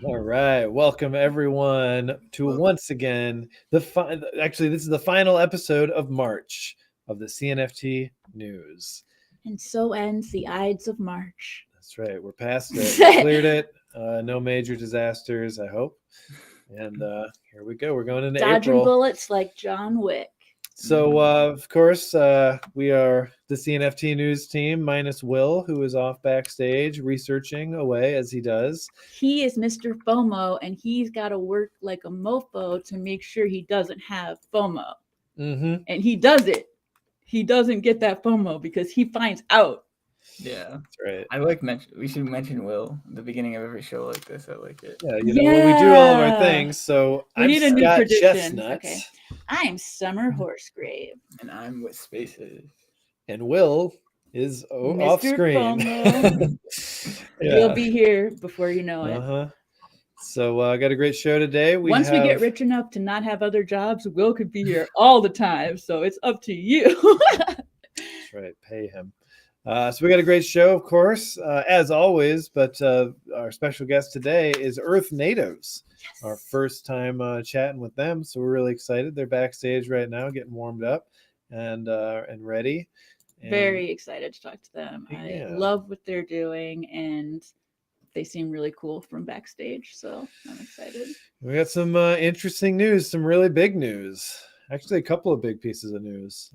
All right, welcome everyone to once again actually this is the final episode of March of the CNFT news. And so ends the Ides of March. That's right, we're past it, we cleared it. No major disasters, I hope. And here we go. We're going into Dodging April. bullets like John Wick. So, of course, we are the CNFT news team minus Will, who is off backstage researching away as he does. He is Mr. FOMO, and he's got to work like a mofo to make sure he doesn't have FOMO. Mm-hmm. And he does it. He doesn't get that FOMO because he finds out. Yeah, that's right. We should mention Will at the beginning of every show like this. I like it. Yeah, you know, when we do all of our things. So we I'm need a new Scott tradition. Chestnut. Okay. I am Summer Horsegrave. And I'm with Spaces. And Will is Mr. off screen. Yeah. He'll be here before you know it. Uh-huh. So I got a great show today. Once we get rich enough to not have other jobs, Will could be here all the time. So it's up to you. That's right. Pay him. So we got a great show, of course, as always. But our special guest today is Earth Natives. Yes. Our first time chatting with them. So we're really excited. They're backstage right now, getting warmed up and ready. And very excited to talk to them. Yeah. I love what they're doing, and they seem really cool from backstage. So I'm excited. We got some interesting news, some really big news. Actually, a couple of big pieces of news.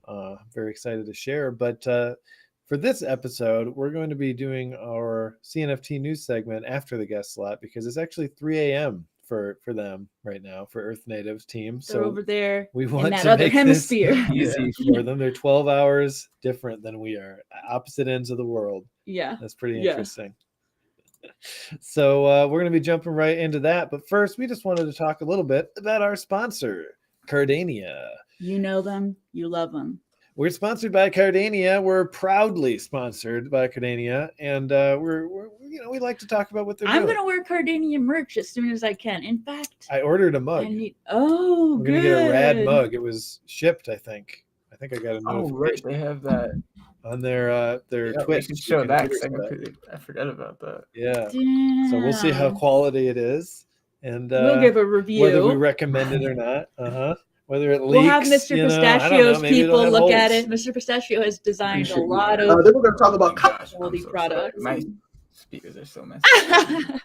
Very excited to share. But for this episode, we're going to be doing our CNFT news segment after the guest slot because it's actually 3 a.m. for them right now for Earth Natives team. They're over there we want in that to other make hemisphere. This easy for them. They're 12 hours different than we are, opposite ends of the world. Yeah, that's pretty interesting. So we're going to be jumping right into that. But first, we just wanted to talk a little bit about our sponsor, Cardano. You know them, you love them. We're sponsored by Cardano. We're proudly sponsored by Cardano, and we like to talk about what they're doing. I'm gonna wear Cardano merch as soon as I can. In fact, I ordered a mug. we're gonna get a rad mug. It was shipped, I think. I got a notification. Oh, right, they have that on their Twitch. We can show that. I forgot about that. Yeah. Damn. So we'll see how quality it is, and we'll give a review whether we recommend it or not. Whether it leaks, we'll have Mr. Pistachio's people look at it. Mr. Pistachio has designed a lot of. Then we're going to talk about quality products. My speakers are so messy. I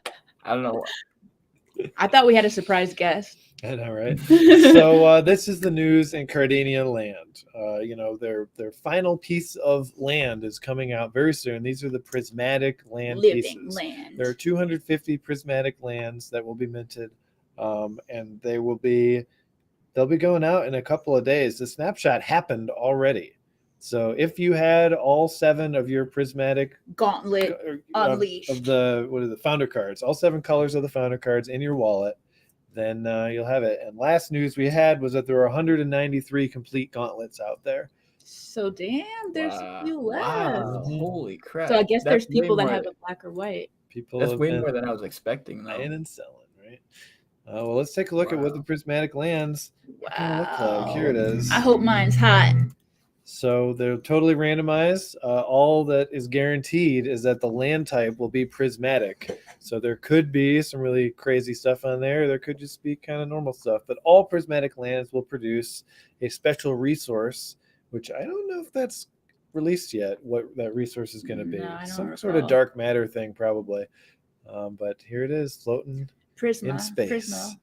don't know why. I thought we had a surprise guest. I know, right? So this is the news in Cardano land. Their final piece of land is coming out very soon. These are the prismatic land pieces. Land. There are 250 prismatic lands that will be minted, and they'll be going out in a couple of days. The snapshot happened already. So if you had all 7 of your prismatic gauntlet unleashed of the founder cards, all 7 colors of the founder cards in your wallet, then you'll have it. And last news we had was that there were 193 complete gauntlets out there. So damn, there's a few left. Wow. Holy crap. So I guess there's people that have a black or white. That's way more than I was expecting. Buying and selling, right? Well, let's take a look at what the prismatic lands look like. Here it is. I hope mine's hot. So they're totally randomized. All that is guaranteed is that the land type will be prismatic. So there could be some really crazy stuff on there. There could just be kind of normal stuff. But all prismatic lands will produce a special resource, which I don't know if that's released yet, what that resource is going to be. Some sort of dark matter thing, probably. But here it is, floating in space. Prisma.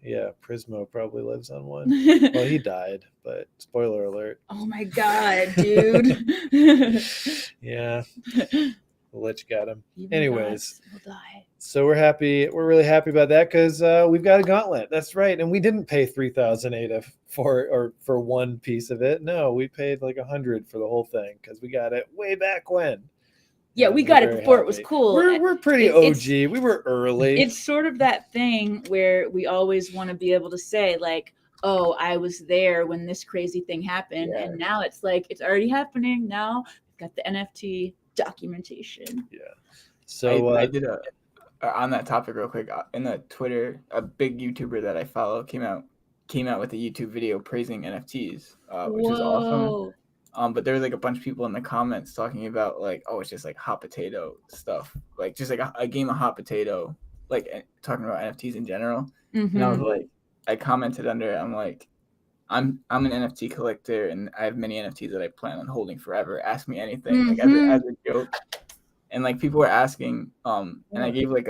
Yeah, Prismo probably lives on one. Well, he died, but spoiler alert. Oh my god, dude. Yeah. The Lich got him. Anyways, he'll die. So we're happy. We're really happy about that because we've got a gauntlet. That's right. And we didn't pay 3,000 ADA for one piece of it. No, we paid like 100 for the whole thing because we got it way back when. Yeah, we got it before it was cool. We're pretty OG. We were early. It's sort of that thing where we always want to be able to say, like, oh, I was there when this crazy thing happened. Yeah. And now it's like, it's already happening. Now we've got the NFT documentation. Yeah. So I did on that topic real quick, in the Twitter, a big YouTuber that I follow came out with a YouTube video praising NFTs, which is awesome. But there was like a bunch of people in the comments talking about like, oh, it's just like hot potato stuff, like just like a game of hot potato like talking about NFTs in general, Mm-hmm. and I was like, I commented under it. I'm like, I'm an NFT collector, and I have many NFTs that I plan on holding forever. Ask me anything, like as a joke. And like people were asking, and I gave like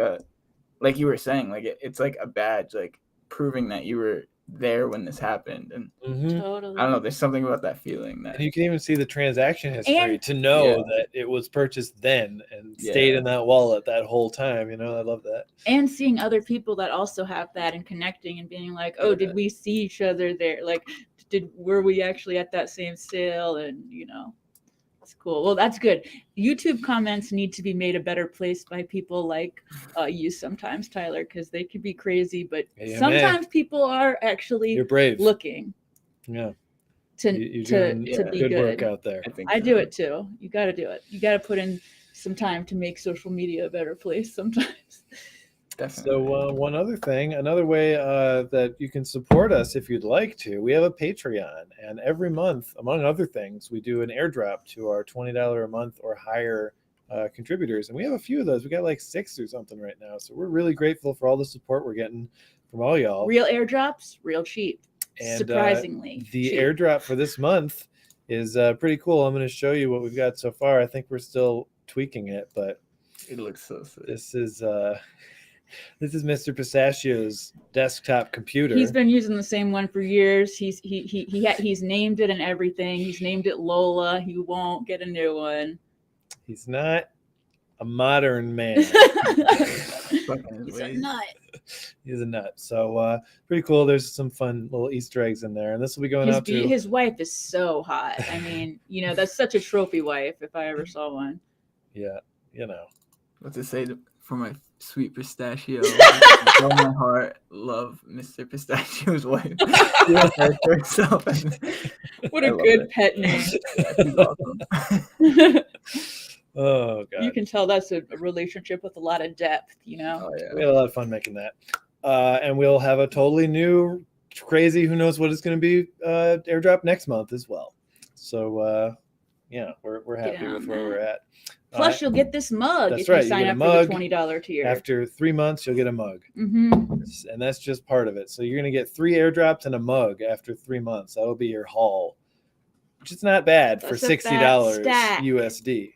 like you were saying, like it's like a badge, like proving that you were there when this happened. And Totally. I don't know, there's something about that feeling that, and you can even see the transaction history And- to know Yeah. that it was purchased then and stayed in that wallet that whole time. You know, I love that. And seeing other people that also have that and connecting and being like, oh, did we see each other there? Like, were we actually at that same sale? And you know, it's cool. Well, that's good. YouTube comments need to be made a better place by people like you sometimes, Tyler, because they could be crazy, but sometimes people are actually You're brave. looking. Yeah. To You're doing to be good work out there. I do it too. You got to do it. You got to put in some time to make social media a better place sometimes. Definitely. So one other thing, another way that you can support us if you'd like to, we have a Patreon, and every month, among other things, we do an airdrop to our $20 a month or higher contributors, and we have a few of those. We got like 6 or something right now, so we're really grateful for all the support we're getting from all y'all. Real airdrops, real cheap. And surprisingly, the cheap. airdrop for this month is pretty cool. I'm going to show you what we've got so far. I think we're still tweaking it, but it looks so sick. This is Mr. Pistachio's desktop computer. He's been using the same one for years. He's named it and everything. He's named it Lola. He won't get a new one. He's not a modern man. He's a nut. He's a nut. So pretty cool. There's some fun little Easter eggs in there, and this will be going out to his wife is so hot. I mean, you know, that's such a trophy wife if I ever saw one. Yeah, you know. What to say for my sweet pistachio? From my heart, love Mr. Pistachio's wife. What a good pet name. She's awesome. Oh god. You can tell that's a relationship with a lot of depth, you know. Oh, yeah. We had a lot of fun making that. And we'll have a totally new, crazy, who knows what it's going to be, airdrop next month as well. So yeah, we're happy with where we're at. Plus, you'll get this mug if you sign up for the $20 tier. After 3 months, you'll get a mug. Mm-hmm. And that's just part of it. So you're going to get 3 airdrops and a mug after 3 months. That'll be your haul, which is not bad for $60 USD.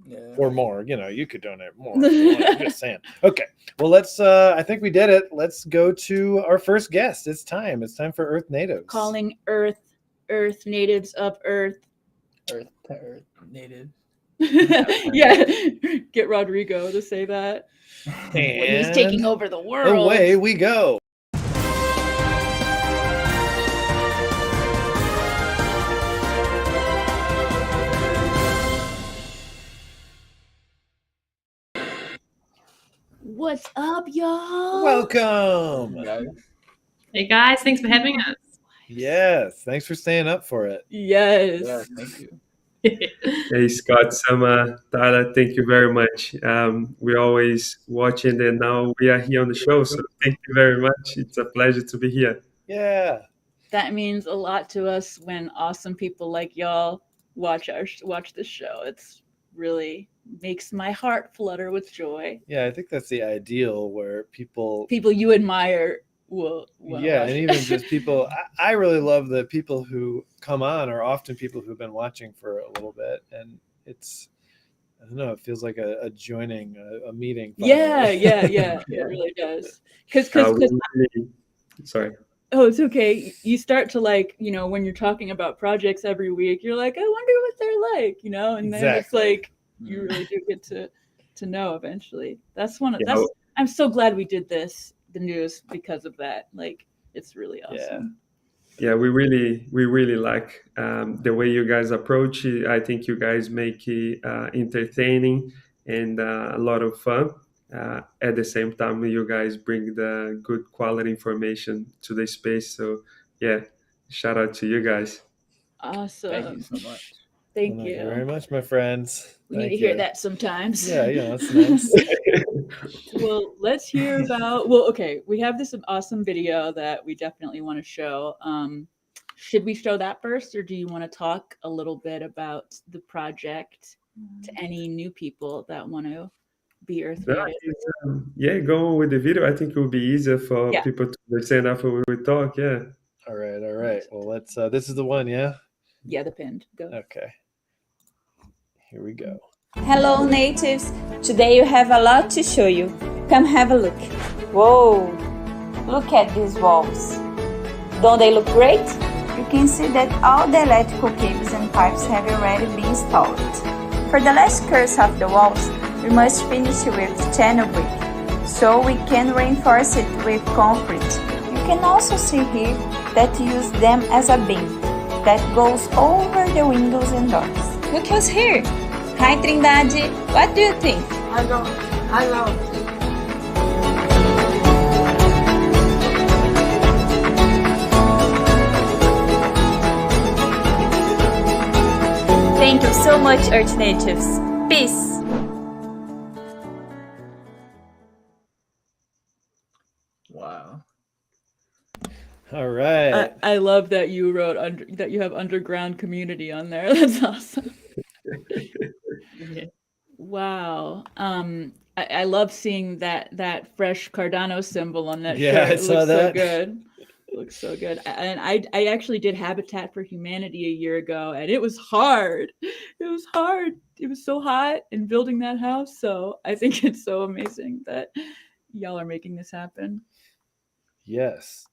Yeah. Or more. You know, you could donate more. I'm just saying. Okay. Well, let's I think we did it. Let's go to our first guest. It's time for Earth Natives. Calling Earth natives up Earth to Earth natives. Yeah, get Rodrigo to say that. And when he's taking over the world. Away we go. What's up, y'all? Welcome. Hey guys, thanks for having us. Yes, thanks for staying up for it. Yes. Yeah, thank you. Hey Scott, Sama, Tyler, thank you very much. We're always watching, and now we are here on the show, so thank you very much. It's a pleasure to be here. Yeah. That means a lot to us when awesome people like y'all watch this show. It's really makes my heart flutter with joy. Yeah, I think that's the ideal where people you admire will yeah, and even just people I really love the people who come on are often people who've been watching for a little bit, and it's I don't know, it feels like a joining a meeting. Yeah, it really does. Because sorry. Oh, it's okay. You start to like, you know, when you're talking about projects every week, you're like, I wonder what they're like, you know, and then it's like you really do get to know eventually. That's I'm so glad we did the news because of that. Like, it's really awesome. Yeah, we really like the way you guys approach it. I think you guys make it entertaining and a lot of fun. At the same time, you guys bring the good quality information to the space. So yeah, shout out to you guys. Awesome. Thank you so much. Thank you very much, my friends. We need to hear that sometimes. Yeah, that's nice. Well, let's hear about. Well, okay, we have this awesome video that we definitely want to show. Should we show that first, or do you want to talk a little bit about the project to any new people that want to be Earth No, native. yeah, go on with the video. I think it will be easier for Yeah. people to understand after we talk. Yeah. All right. Well, let's. This is the one, yeah. Yeah, the pinned. Go. Okay. Here we go. Hello natives! Today you have a lot to show you. Come have a look. Whoa! Look at these walls. Don't they look great? You can see that all the electrical cables and pipes have already been installed. For the last curves of the walls, we must finish with channel brick, so we can reinforce it with concrete. You can also see here that use them as a beam that goes over the windows and doors. Look who's here! Hi Trindade, what do you think? I love it. Thank you so much, Earth Natives. Peace! Wow. All right. I love that you wrote that you have underground community on there. That's awesome. Wow. I love seeing that fresh Cardano symbol on that Yeah, shirt. I It saw looks so that. good. It looks so good. And I actually did Habitat for Humanity a year ago, and it was hard. It was hard. It was so hot in building that house. So I think it's so amazing that y'all are making this happen. Yes.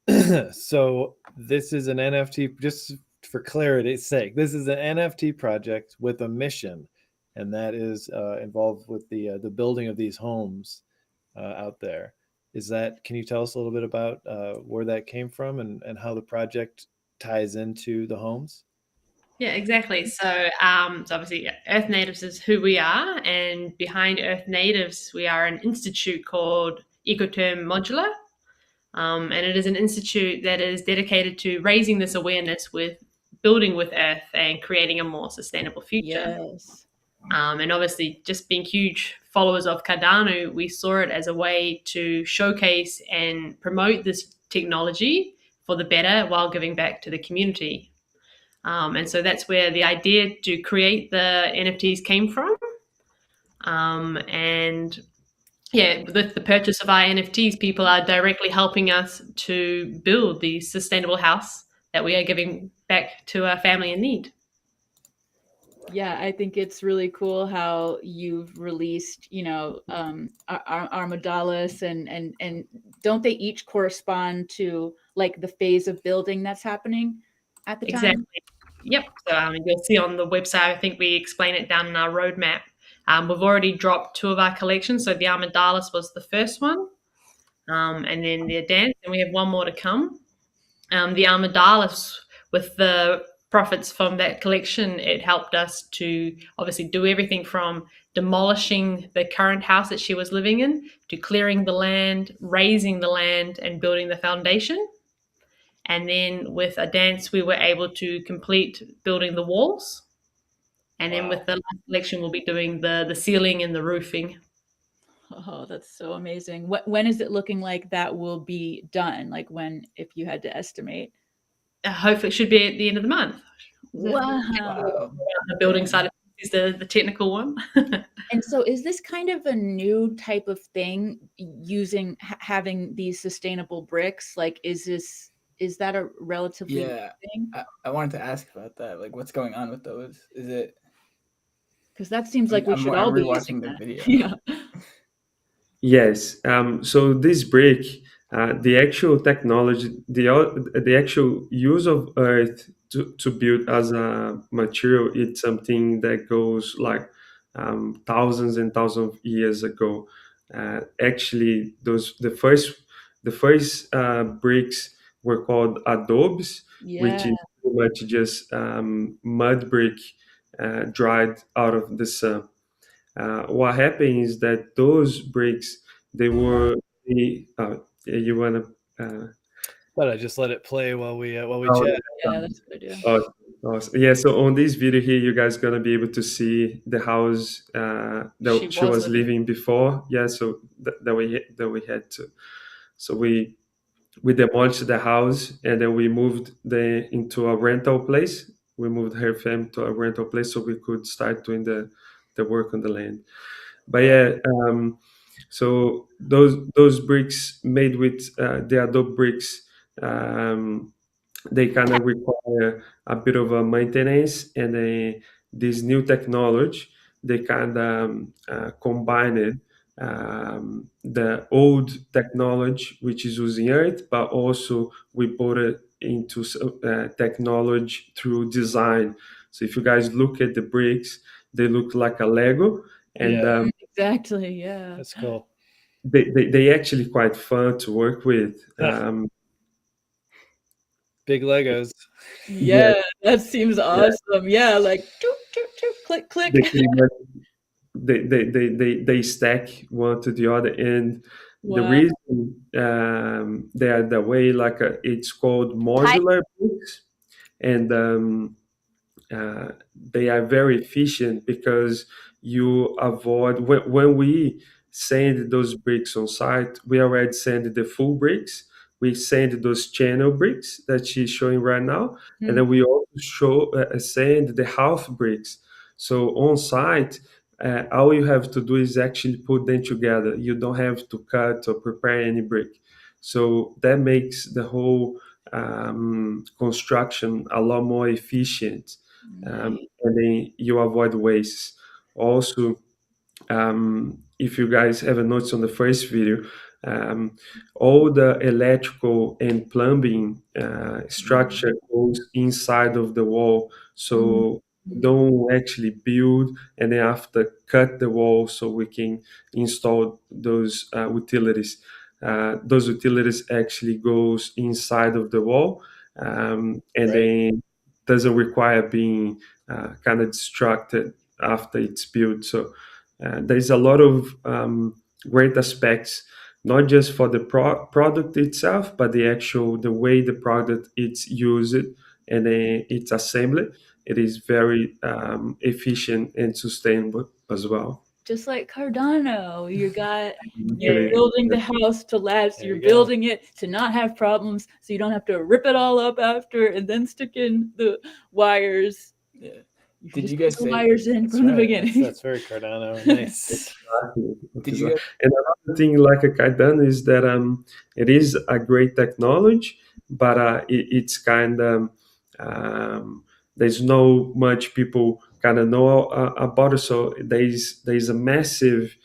So this is an NFT, just for clarity's sake, this is an NFT project with a mission, and that is involved with the building of these homes out there. Can you tell us a little bit about where that came from and how the project ties into the homes? Yeah, exactly. So, so obviously, Earth Natives is who we are, and behind Earth Natives, we are an institute called Ecotherm Modular, and it is an institute that is dedicated to raising this awareness with building with Earth and creating a more sustainable future. Yes. And obviously, just being huge followers of Cardano, we saw it as a way to showcase and promote this technology for the better while giving back to the community. And so that's where the idea to create the NFTs came from. And yeah, with the purchase of our NFTs, people are directly helping us to build the sustainable house that we are giving back to our family in need. Yeah, I think it's really cool how you've released, Armadalis and don't they each correspond to like the phase of building that's happening at the time? Exactly. Yep. So you'll see on the website, I think we explain it down in our roadmap. We've already dropped 2 of our collections. So the Armadalis was the first one, and then the Adance, and we have one more to come. The Armadalis, with the profits from that collection, it helped us to obviously do everything from demolishing the current house that she was living in to clearing the land, raising the land, and building the foundation. And then with Adance, we were able to complete building the walls. And then with the last collection, we'll be doing the ceiling and the roofing. Oh, that's so amazing. When is it looking like that will be done? Like when, if you had to estimate? Hopefully it should be at the end of the month. Wow. The building side of is the technical one. And so is this kind of a new type of thing using having these sustainable bricks? Like is that a relatively new thing? I wanted to ask about that. Like what's going on with those? Is it Because that seems like we should all be using the that. video. Yeah. Yes. So this brick, the actual technology, the actual use of earth to build as a material, it's something that goes like thousands and thousands of years ago. Actually, the first bricks were called adobes, which is pretty much just mud brick dried out of the sun. What happened is that those bricks, they were you wanna But I just let it play while we oh, chat. Yeah, that's a good idea. awesome. Yeah, so on this video here, you guys gonna be able to see the house that she was living before. Yeah, so that we had to. So we demolished the house and then we moved into a rental place. We moved her family to a rental place so we could start doing the work on the land. But yeah, so those bricks made with the Adobe bricks, um, they kind of require a bit of a maintenance, and this new technology, they kind of combined the old technology, which is using earth, but also we put it into technology through design. So if you guys look at the bricks, they look like a Lego, and Yeah. Exactly. Yeah. That's cool. they actually quite fun to work with. Big Legos. Yeah, that seems awesome. Yeah, like doop, doop, doop, click, click. They pretty much they stack one to the other, and the Wow. reason they are the way, like it's called modular bricks, and they are very efficient because you avoid when we send those bricks on site, we already send the full bricks, we send those channel bricks that she's showing right now, and then we also send the half bricks. So on site, all you have to do is actually put them together. You don't have to cut or prepare any brick. So that makes the whole construction a lot more efficient, and then you avoid waste. Also, if you guys haven't noticed on the first video, um, all the electrical and plumbing structure goes inside of the wall. So don't actually build and then after cut the wall so we can install those utilities. Those utilities actually goes inside of the wall, and then doesn't require being kind of distracted after it's built. So there's a lot of great aspects, not just for the product itself, but the way the product it's used and its assembly. It is very efficient and sustainable as well. Just like Cardano, you're Really, building the house to last. There You're you go. building it to not have problems, so you don't have to rip it all up after and then stick in the wires. Yeah. You Did just you guys put the say- wires in That's from the right. beginning. That's very Cardano. Nice. Exactly. Did you guys- And another thing like a Cardano is that it is a great technology, but it's kind of there's no much people kind of know about it. So there's a massive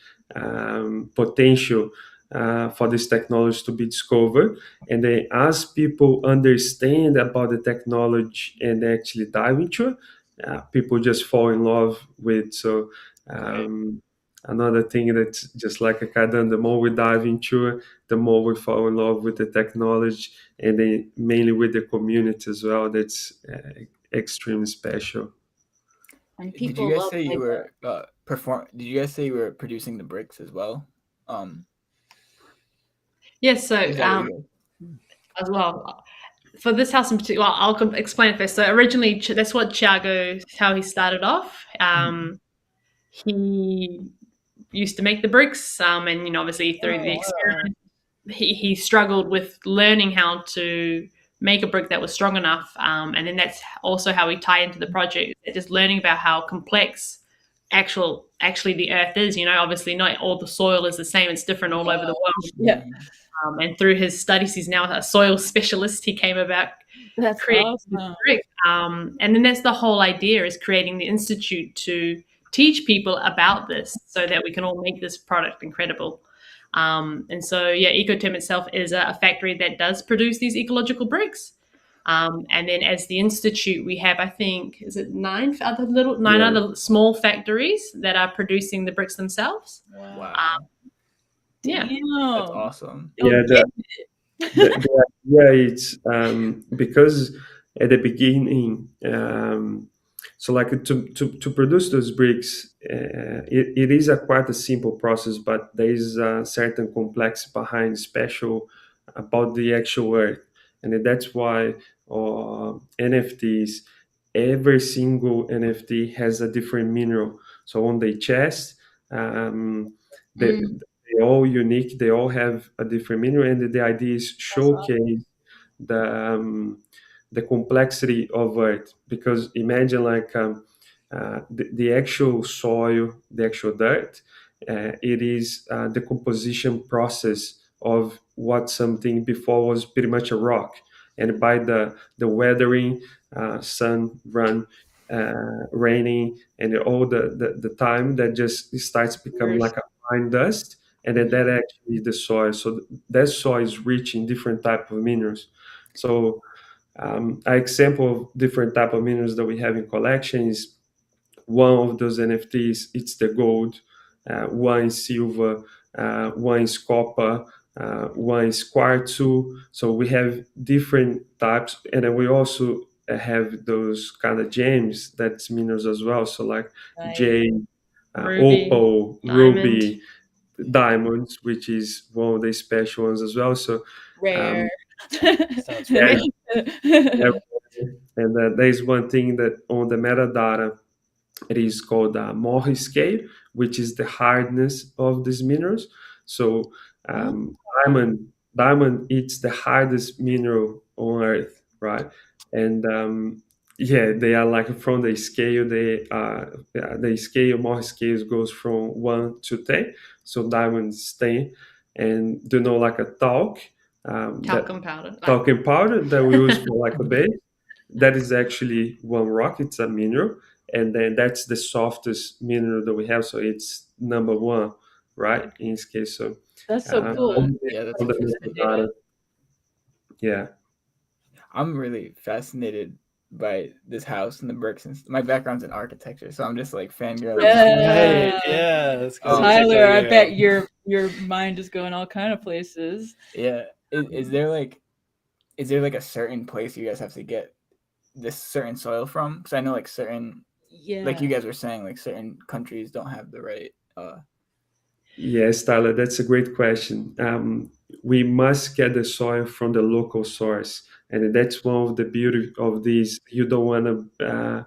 potential for this technology to be discovered. And then as people understand about the technology and actually dive into it, people just fall in love with. So another thing that's just like a Cardano, the more we dive into it, the more we fall in love with the technology, and then mainly with the community as well. That's extremely special. And Did people you guys love say you Lego. were Did you guys say you were producing the bricks as well? Yes, so Is that what you guys- as well for this house in particular, I'll explain it first. So originally, that's what how he started off. He used to make the bricks, and obviously through the experiment, he struggled with learning how to make a brick that was strong enough, and then that's also how we tie into the project. Just learning about how complex actually the earth is. Obviously not all the soil is the same; it's different all over the world. Yeah, And through his studies, he's now a soil specialist. He came about that's creating this awesome. brick. And then that's the whole idea, is creating the institute to teach people about this so that we can all make this product incredible. And so, yeah, Ecotherm itself is a factory that does produce these ecological bricks. And then as the institute, we have, I think, is it nine other small factories that are producing the bricks themselves. Wow. Yeah. That's Damn. awesome. Yeah, the idea is because at the beginning, so like to produce those bricks, it is quite a simple process, but there is a certain complexity behind, special about the actual work, and that's why NFTs, every single NFT has a different mineral. So on the chest, they're all unique. They all have a different mineral, and the idea is showcase the complexity of Earth. Because imagine like the actual soil, the actual dirt, it is the composition process of what something before was pretty much a rock. And by the weathering, sun, run, raining, and all the time, that just starts becoming like a fine dust, and then that actually is the soil. So that soil is rich in different type of minerals. So an example of different type of minerals that we have in collection is one of those NFTs. It's the gold, one is silver, one is copper, one is quartz. So we have different types, and then we also have those kind of gems, that's minerals as well. So like jade, Ruby, opal, diamond. ruby, diamonds, which is one of the special ones as well. So Rare. Sounds yeah, rare. and there's one thing that on the metadata, it is called Mohs scale, which is the hardness of these minerals. So diamond, it's the hardest mineral on Earth, right? And yeah, they are like from the scale. The scale, Mohs scale goes from 1 to 10. So diamond is 10, and do you know like a Talcum powder. talcum powder that we use for like a base? That is actually one rock. It's a mineral, and then that's the softest mineral that we have. So it's number one, right? In this case, so That's so cool. Yeah, that's on the interesting. metadata. Yeah. I'm really fascinated by this house and the bricks and my background's in architecture, so I'm just like fangirling. Yeah. Right. Yeah. That's cool. Tyler, I bet your mind is going all kind of places. Yeah. Is there like a certain place you guys have to get this certain soil from? Because I know like certain, like you guys were saying, like certain countries don't have the right. Yes, Tyler, that's a great question. We must get the soil from the local source, and that's one of the beauty of these. You don't want to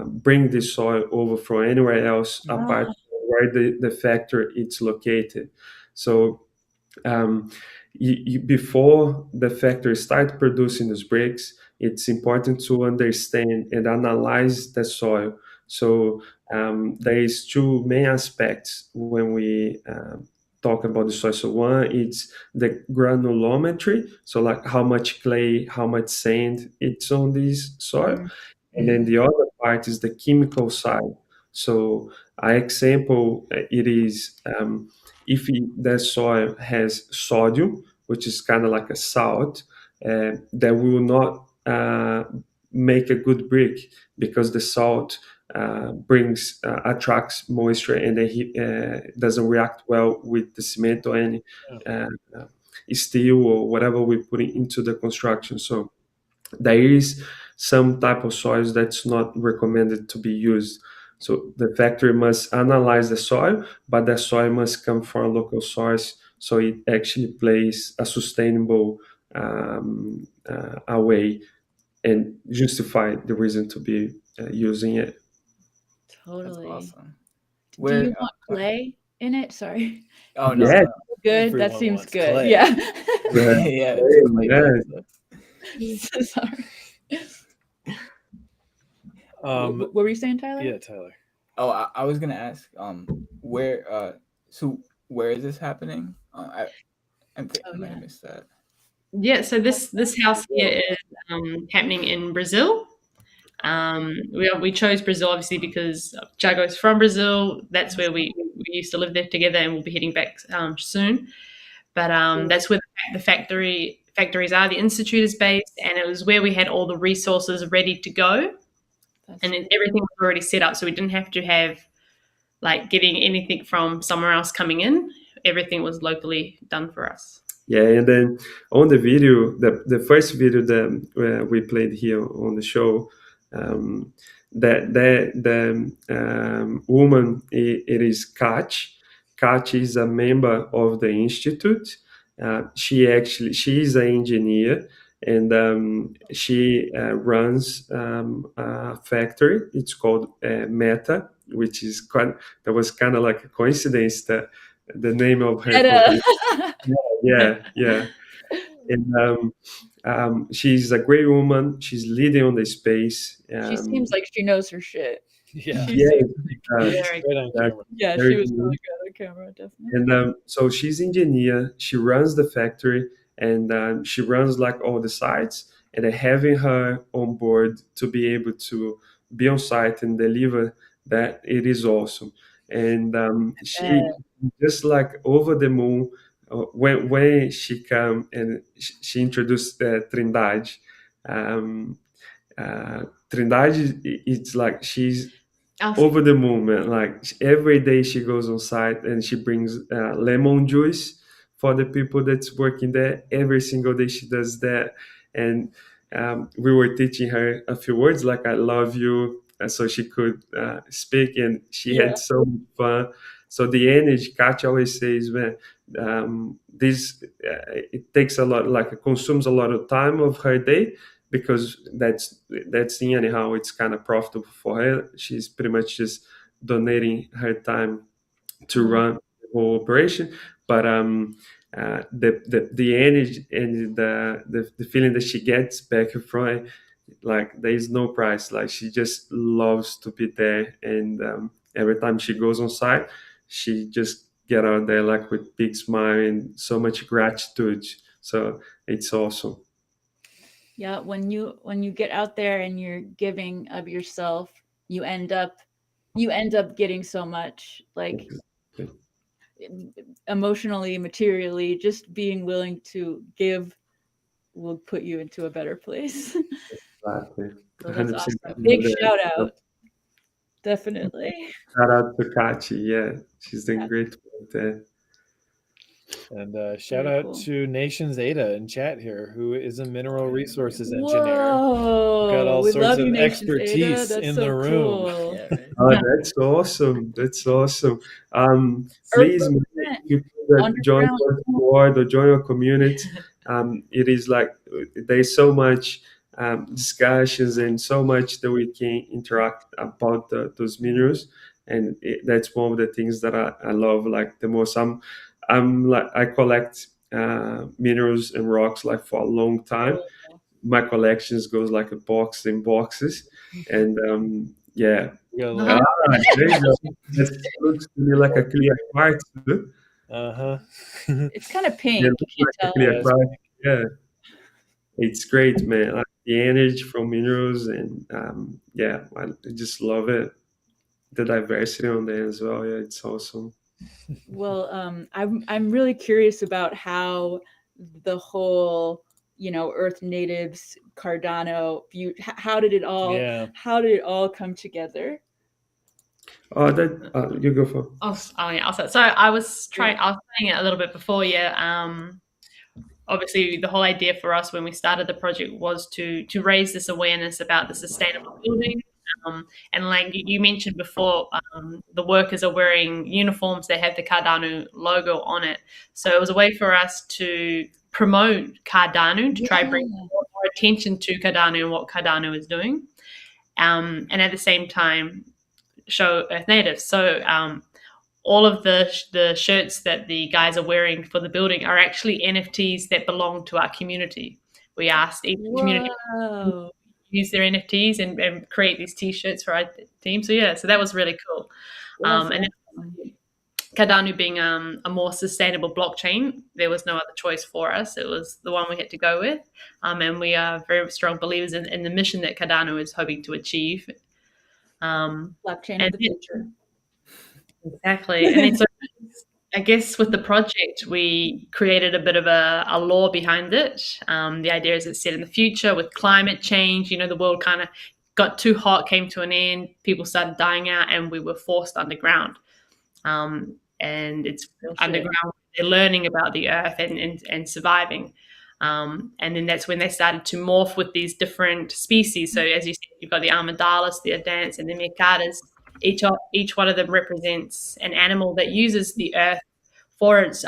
bring the soil over from anywhere else apart from where the factory it's located. So before the factory start producing those bricks, it's important to understand and analyze the soil. So there is two main aspects when we talk about the soil. So one, it's the granulometry, so like how much clay, how much sand it's on this soil, and then the other part is the chemical side. So an example, it is if the soil has sodium, which is kind of like a salt, that will not make a good brick, because the salt attracts moisture, and then doesn't react well with the cement or any steel or whatever we put into the construction. So there is some type of soils that's not recommended to be used. So the factory must analyze the soil, but the soil must come from a local source, so it actually plays a sustainable way and justify the reason to be using it. Totally. That's awesome. Do you want clay in it? Sorry. Oh no. Yeah. No. Good. Everyone that seems wants good. clay. Yeah. Yeah. Sorry. What were you saying, Tyler? Yeah, Tyler. Oh, I was gonna ask, where is this happening? I might have missed that. Yeah, so this house here is happening in Brazil. We chose Brazil obviously because Jago's from Brazil. That's where we used to live there together, and we'll be heading back soon. But that's where the factories are. The institute is based, and it was where we had all the resources ready to go, and everything was already set up, so we didn't have to have like getting anything from somewhere else coming in. Everything was locally done for us. Yeah, and then on the video, the first video that we played here on the show, the woman, it is Kach. Kach is a member of the institute. She is an engineer, and she runs a factory. It's called Meta, which is that was kind of like a coincidence that the name of her company. Yeah. And she's a great woman. She's leading on the space. She seems like she knows her shit. Yeah. She yeah, seems Right on camera. yeah, very she was good. really good on camera, definitely. And so she's engineer. She runs the factory, and she runs like all the sites. And having her on board to be able to be on site and deliver that, it is awesome. And she just like over the moon when she come and she introduced Trindade. Trindade, it's like she's over the moon, man. Like every day she goes on site and she brings lemon juice for the people that's working there. Every single day she does that. And we were teaching her a few words like "I love you," so she could speak, and she had so much fun. So the energy, Katya always says, man, this it takes a lot, like it consumes a lot of time of her day, because that's the anyhow it's kind of profitable for her. She's pretty much just donating her time to run the whole operation. But the energy and the feeling that she gets back from it, like there is no price. Like she just loves to be there, and every time she goes on site, she just get out there like with big smile and so much gratitude. So it's awesome. Yeah, when you get out there and you're giving of yourself, you end up getting so much, like emotionally, materially. Just being willing to give will put you into a better place. Exactly. So that's 100% awesome. Big shout out. Definitely. Shout out to Kachi. Yeah, she's doing great work there. And shout out to Nations Ada in chat here, who is a mineral resources engineer. Whoa, Got all we sorts love of you, Nations Ada. expertise That's in so the room. cool. Yeah, right. Oh, that's awesome. That's awesome. Please, if you could join our board or join our community. It is like there's so much discussions and so much that we can interact about those minerals, and that's one of the things that I love like the most. I'm like I collect minerals and rocks like for a long time. My collections goes like a box in boxes, and yeah. There you go. That looks to me like a clear quartz. It's kind of pink. Yeah, You can't like tell. a clear quartz. Yeah, it's great, man. Like the energy from minerals, and yeah, I just love it. The diversity on there as well. Yeah, it's awesome. Well, I'm really curious about how the whole, Earth Natives Cardano view. How did it all come together? Oh, that you go for. Yeah. So I was saying it a little bit before. Yeah. Obviously, the whole idea for us when we started the project was to raise this awareness about the sustainable building. And like you mentioned before, the workers are wearing uniforms that have the Cardano logo on it. So it was a way for us to promote Cardano, to try bring more attention to Cardano and what Cardano is doing, and at the same time show Earth Natives. So all of the shirts that the guys are wearing for the building are actually NFTs that belong to our community. We asked each community to use their NFTs and create these T-shirts for our team. So that was really cool. And Cardano being a more sustainable blockchain, there was no other choice for us. It was the one we had to go with. And we are very strong believers in the mission that Cardano is hoping to achieve. Blockchain of the future. Exactly. And then so I guess with the project, we created a bit of a law behind it. The idea is it's set in the future with climate change. The world kind of got too hot, came to an end, people started dying out, and we were forced underground. And it's underground. They're learning about the earth and surviving. And then that's when they started to morph with these different species. So as you said, you've got the armadillos, the adants, and the mercadas. Each one of them represents an animal that uses the earth for its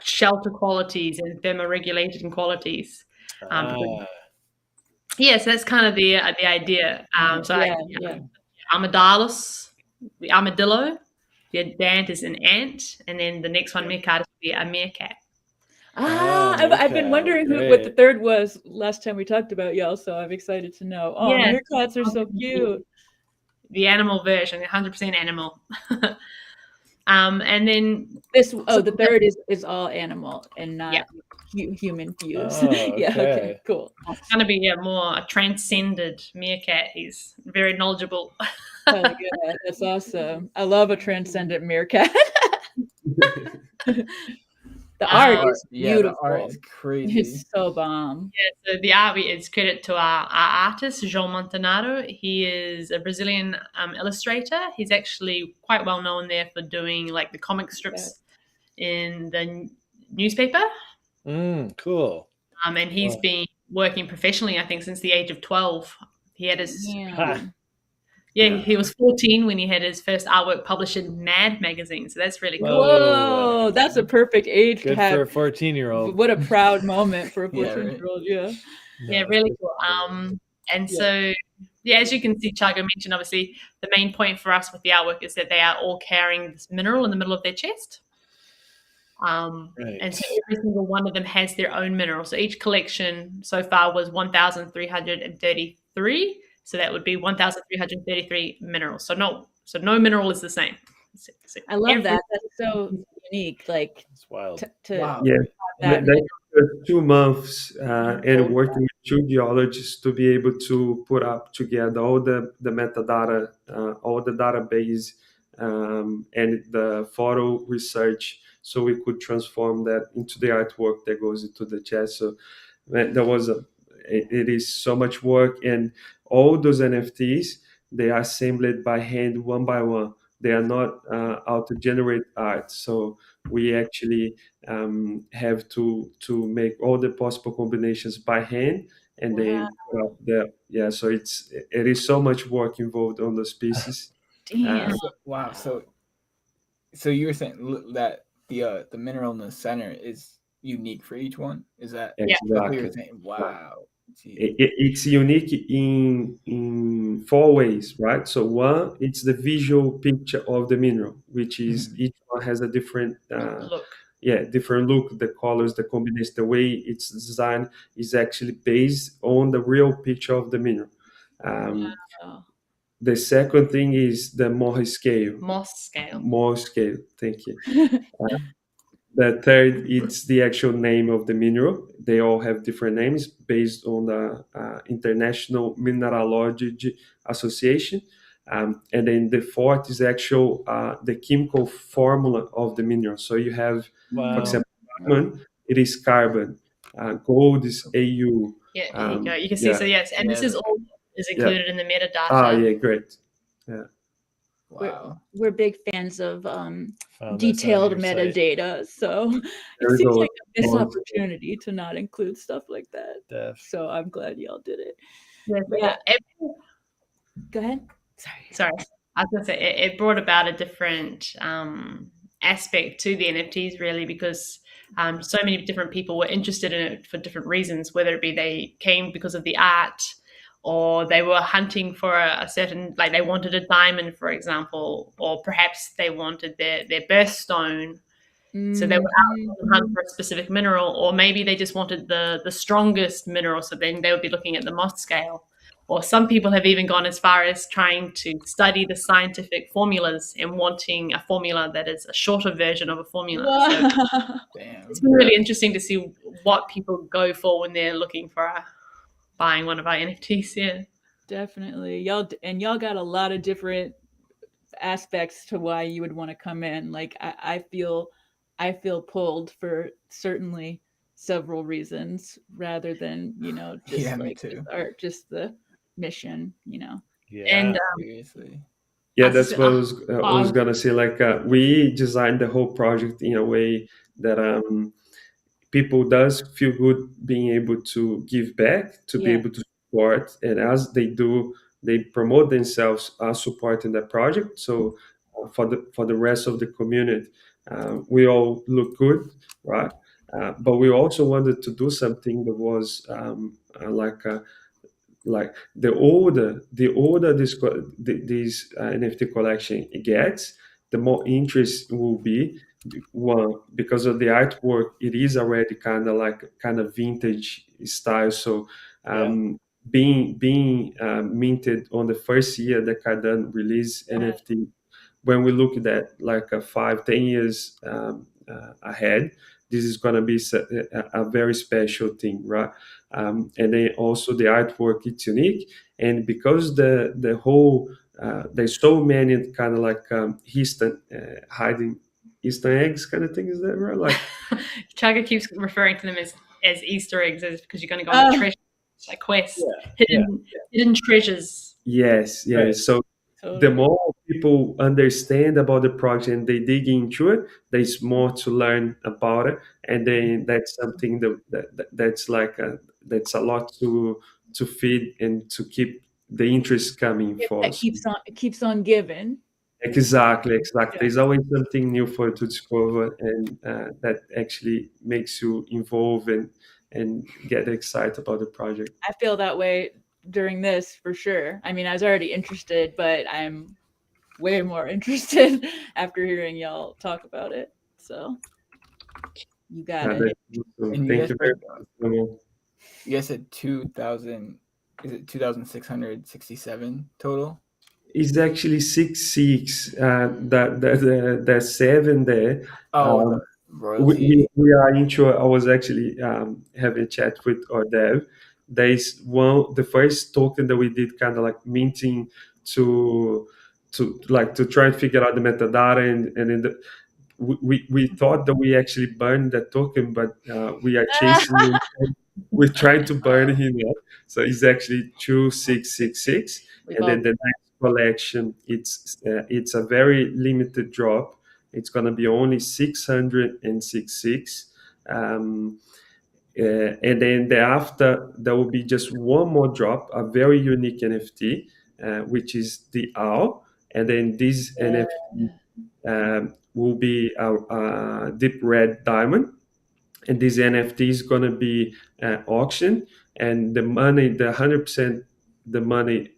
shelter qualities and thermoregulating qualities. So that's kind of the idea. Armadillos, the armadillo, the adant is an ant, and then the next one, mercat, is a meerkat. I've been wondering what the third was last time we talked about y'all, so I'm excited to know. Oh, Yeah. meerkats are so cute. The animal version, 100% animal. And then the third is all animal and not human views. Oh, Yeah, okay, okay. cool. it's going to be a transcended meerkat. He's very knowledgeable. Hell yeah, that's awesome. I love a transcendent meerkat. The art is beautiful. The art is crazy. It's so bomb. Yeah, so the art is credit to our artist, João Montanaro. He is a Brazilian illustrator. He's actually quite well known there for doing like the comic strips in the newspaper. Cool. And he's been working professionally, I think, since the age of 12. He had his... he was 14 when he had his first artwork published in Mad magazine. So that's really cool. Whoa, that's a perfect age Good to have for a 14-year-old. What a proud moment for a 14-year-old. Yeah, really cool. And so, as you can see, Chago mentioned, obviously, the main point for us with the artwork is that they are all carrying this mineral in the middle of their chest. And so every single one of them has their own mineral. So each collection so far was 1,333. So that would be 1,333 minerals. So no mineral is the same. So I love that. That's so unique. Like, it's wild. That 2 months and working with 2 geologists to be able to put up together all the metadata, all the database, and the photo research, so we could transform that into the artwork that goes into the chest. So it is so much work, and all those NFTs, they are assembled by hand one by one. They are not auto-generate art. So we actually have to make all the possible combinations by hand, and then so it is so much work involved on those pieces. Damn. So you were saying that the mineral in the center is unique for each one? Is that exactly what you're saying? Wow. It's unique in 4 ways, right? So one, it's the visual picture of the mineral, which is each one has a different look. Different look. The colors, the combination, the way it's designed is actually based on the real picture of the mineral. The second thing is the Moss scale. Thank you. The third, it's the actual name of the mineral. They all have different names based on the International Mineralogy Association. And then the fourth is the chemical formula of the mineral. So you have, for example, diamond, it is carbon. Gold is AU. Yeah, there you go. You can see, so yes, and this is all included in the metadata. Great. Yeah. Wow. We're big fans of detailed metadata, so it seems like a missed opportunity to not include stuff like that. So I'm glad y'all did it. Go ahead. Sorry. I was going to say it brought about a different aspect to the NFTs, really, because so many different people were interested in it for different reasons, whether it be they came because of the art, or they were hunting for a certain, like they wanted a diamond, for example, or perhaps they wanted their birthstone. So they were out to hunt for a specific mineral, or maybe they just wanted the strongest mineral. So then they would be looking at the Moss scale. Or some people have even gone as far as trying to study the scientific formulas and wanting a formula that is a shorter version of a formula. So it's been really interesting to see what people go for when they're looking for buying one of our NFTs. Yeah, definitely. Y'all got a lot of different aspects to why you would want to come in. Like I feel pulled for certainly several reasons, rather than just just the mission. And seriously. That's what I was gonna say. Like we designed the whole project in a way that people does feel good being able to give back, to be able to support, and as they do, they promote themselves supporting the project. So for the rest of the community, we all look good, right? But we also wanted to do something that was like the older this NFT collection gets, the more interest will be one, because of the artwork, it is already kind of vintage style. So being minted on the first year that Cardano released NFT, when we look at that like 5-10 years ahead, this is going to be a very special thing, right? And then also the artwork, it's unique, and because the whole there's so many kind of like hiding Easter eggs kind of thing. Is that right? Like Chaga keeps referring to them as Easter eggs, is because you're going to go on the treasure like quest, hidden treasures. Yes. Right. So the more people understand about the project and they dig into it, there's more to learn about it, and then that's something that's like that's a lot to feed and to keep the interest coming for us. It keeps on giving. Exactly. There's always something new for to discover, and that actually makes you involve and get excited about the project. I feel that way during this for sure. I mean, I was already interested, but I'm way more interested after hearing y'all talk about it. So you got it. Thank you very much. You guys said 2,000. Is it 2,667 total? It's actually 66. That 7 there. Royalty. We are into. I was actually having a chat with our dev. There's the first token that we did kind of like minting to try and figure out the metadata, and in the we thought that we actually burned that token, but we are chasing him. We tried to burn him up. So it's actually 2666, and then the next collection, it's a very limited drop. It's gonna be only 666, and then thereafter there will be just one more drop, a very unique NFT, which is the owl, and then this NFT will be a deep red diamond, and this NFT is going to be auctioned, and the money, the 100% the money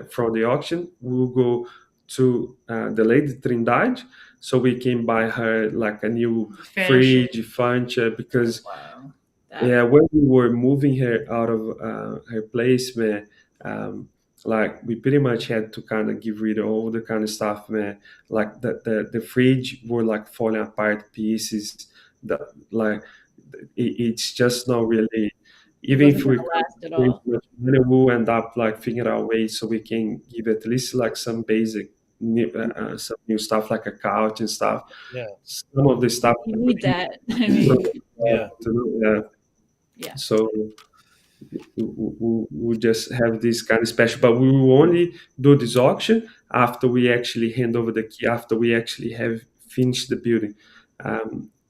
from the auction will go to the Lady Trindade, so we can buy her like a new fridge, furniture, because when we were moving her out of her place, man, like we pretty much had to kind of give rid of all the kind of stuff, man. Like the fridge were like falling apart pieces. It's just not really. Even if we will end up like figuring out ways so we can give at least like some basic some new stuff like a couch and stuff. Yeah. Some of the stuff. You need that. I mean, yeah. So we just have this kind of special, but we will only do this auction after we actually hand over the key, after we actually have finished the building.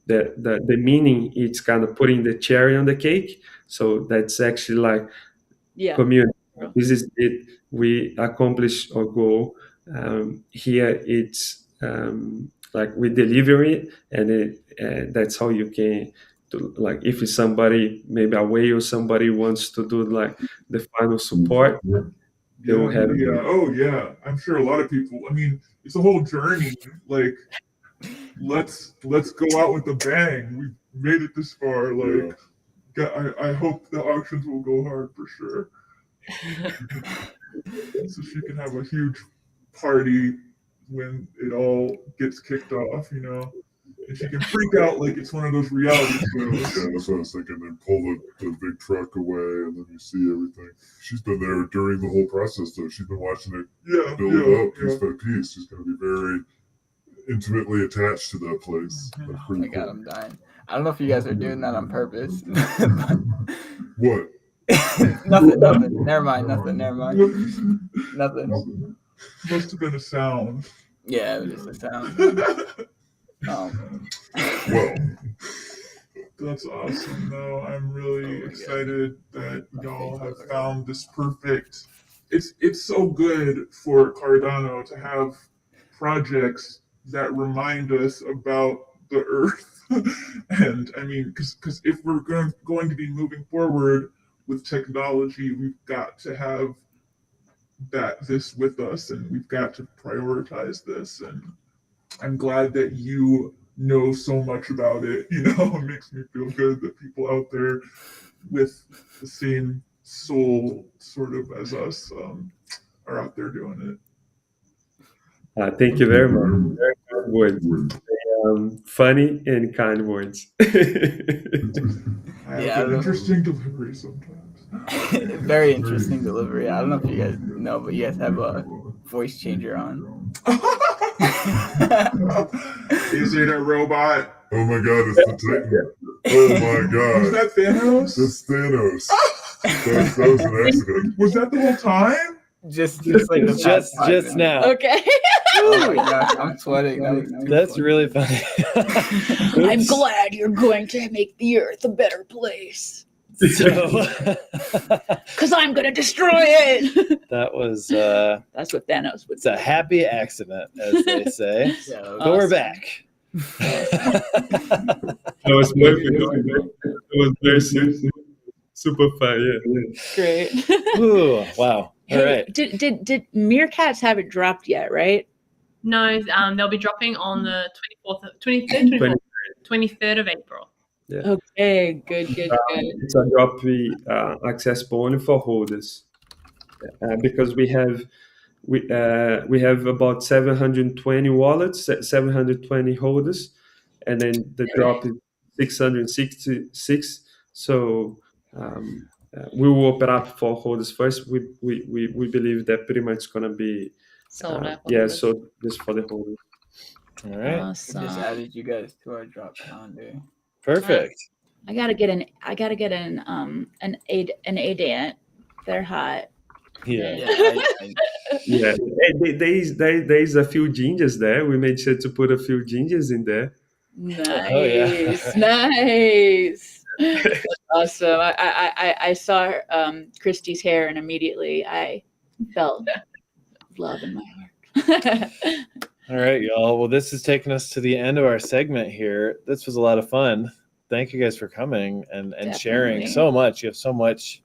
The meaning, it's kind of putting the cherry on the cake. So that's actually like community. This is it. We accomplished our goal. Here it's like we deliver it, and that's how you can. Like if it's somebody, maybe a whale, somebody wants to do like the final support, they'll have. Oh yeah, I'm sure a lot of people. I mean, it's a whole journey. Like, let's go out with a bang. We've made it this far. Like, I hope the auctions will go hard for sure. So she can have a huge party when it all gets kicked off, you know. And she can freak out like it's one of those reality shows. Yeah, that's what I was thinking. Then pull the big truck away, and then you see everything. She's been there during the whole process, though. She's been watching it build up piece by piece. She's going to be very intimately attached to that place. That's Oh my God, I'm dying. I don't know if you guys are doing that on purpose. What? Nothing. Never mind. Nothing. Must have been a sound. Yeah, it was just a sound. Well, that's awesome, though. I'm really excited that y'all have found this perfect. It's so good for Cardano to have projects that remind us about the Earth. And I mean, because if we're going to be moving forward with technology, we've got to have this with us, and we've got to prioritize this. And I'm glad that you know so much about it. It makes me feel good that people out there with the same soul, sort of as us, are out there doing it. Thank you very much. Very kind words. Funny and kind words. I have an interesting delivery sometimes. Very interesting delivery. I don't know if you guys know, but you guys have a voice changer on. Is it a robot? Oh my god, it's the Titan. Oh my god. Was that Thanos? That's Thanos. That was an accident. Was that the whole time? Just like the just past 5 minutes. now. Okay. Oh my gosh, I'm sweating. That's really funny. I'm glad you're going to make the earth a better place. Because I'm going to destroy it. That was That's what Thanos would it's a say. happy accident, as they say. Yeah, But we're back. That was perfect. It was very super fun. Yeah. Great. Ooh, wow. All right. Did Meerkats haven't dropped yet, right? No, they'll be dropping on the 23rd of April. Yeah. Okay, good. It's a drop we accessible only for holders because we have about 720 wallets, 720 holders, and then the drop is 666. So we will open up for holders first. We believe that pretty much gonna be Sold out. yeah. So just for the holders. All right. We Awesome. just added you guys to our drop calendar. Perfect. I gotta get an ADANT. They're hot. Yeah. Yeah, there's a few gingers there. We made sure to put a few gingers in there. Nice, Oh, nice. That's awesome. I saw Christy's hair and immediately I felt love in my heart. All right, y'all. Well, this is taking us to the end of our segment here. This was a lot of fun. Thank you guys for coming and sharing Definitely. so much. You have so much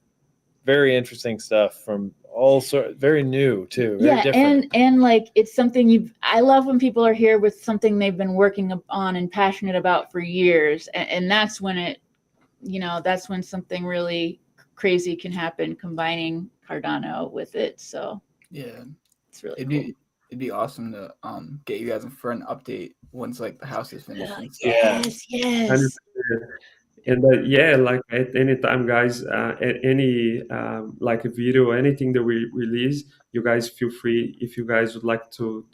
very interesting stuff from all sorts, very new too. Very Yeah, different. and like it's something I love when people are here with something they've been working on and passionate about for years, and that's when that's when something really crazy can happen, combining Cardano with it. So Yeah, it's really it'd cool. be awesome to get you guys in for an update once like the house is finished. And stuff. Yes. And yeah, like at any time, guys, at any like a video or anything that we release, you guys feel free if you guys would like to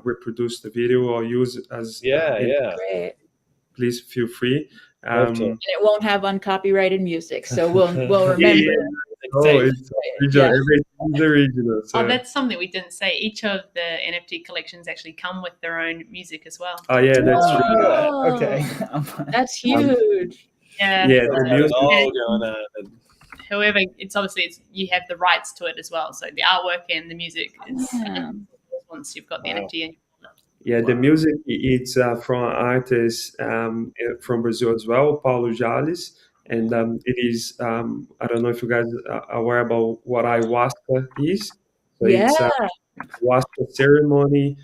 reproduce the video or use it as Great. please feel free. Love to. And it won't have uncopyrighted music, so we'll remember. Oh, it's original. Everything's original. So. Oh, that's something we didn't say. Each of the NFT collections actually come with their own music as well. Oh yeah, that's true. Oh, Okay. That's huge. Yeah. Yeah, the music. all going on. However, you have the rights to it as well. So the artwork and the music is Yeah. once you've got the Wow. NFT in your wallet. Yeah, the music it's from an artist from Brazil as well, Paulo Jales, and it is I don't know if you guys are aware about what ayahuasca is. So it's ayahuasca ceremony,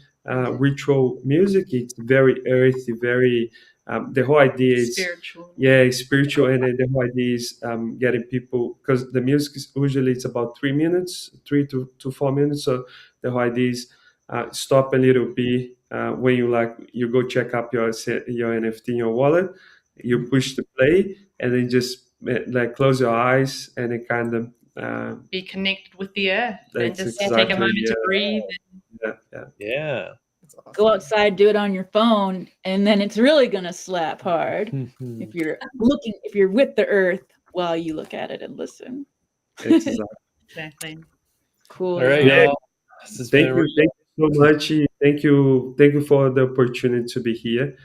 ritual music. It's very earthy, very. The whole idea is Spiritual. Yeah, spiritual, and then the whole idea is getting people because the music is usually it's about 3 minutes, 3 to 4 minutes. So the whole idea is stop a little bit when you go check up your NFT in your wallet, you push the play, and then just like close your eyes and then kind of Be connected with the earth and That's just take exactly, a moment to yeah. breathe. Yeah. That's awesome. Go outside, do it on your phone, and then it's really gonna slap hard if you're with the earth while you look at it and listen. Exactly. Cool. All right, Yeah. y'all. This has Thank been you so much. Thank you for the opportunity to be here.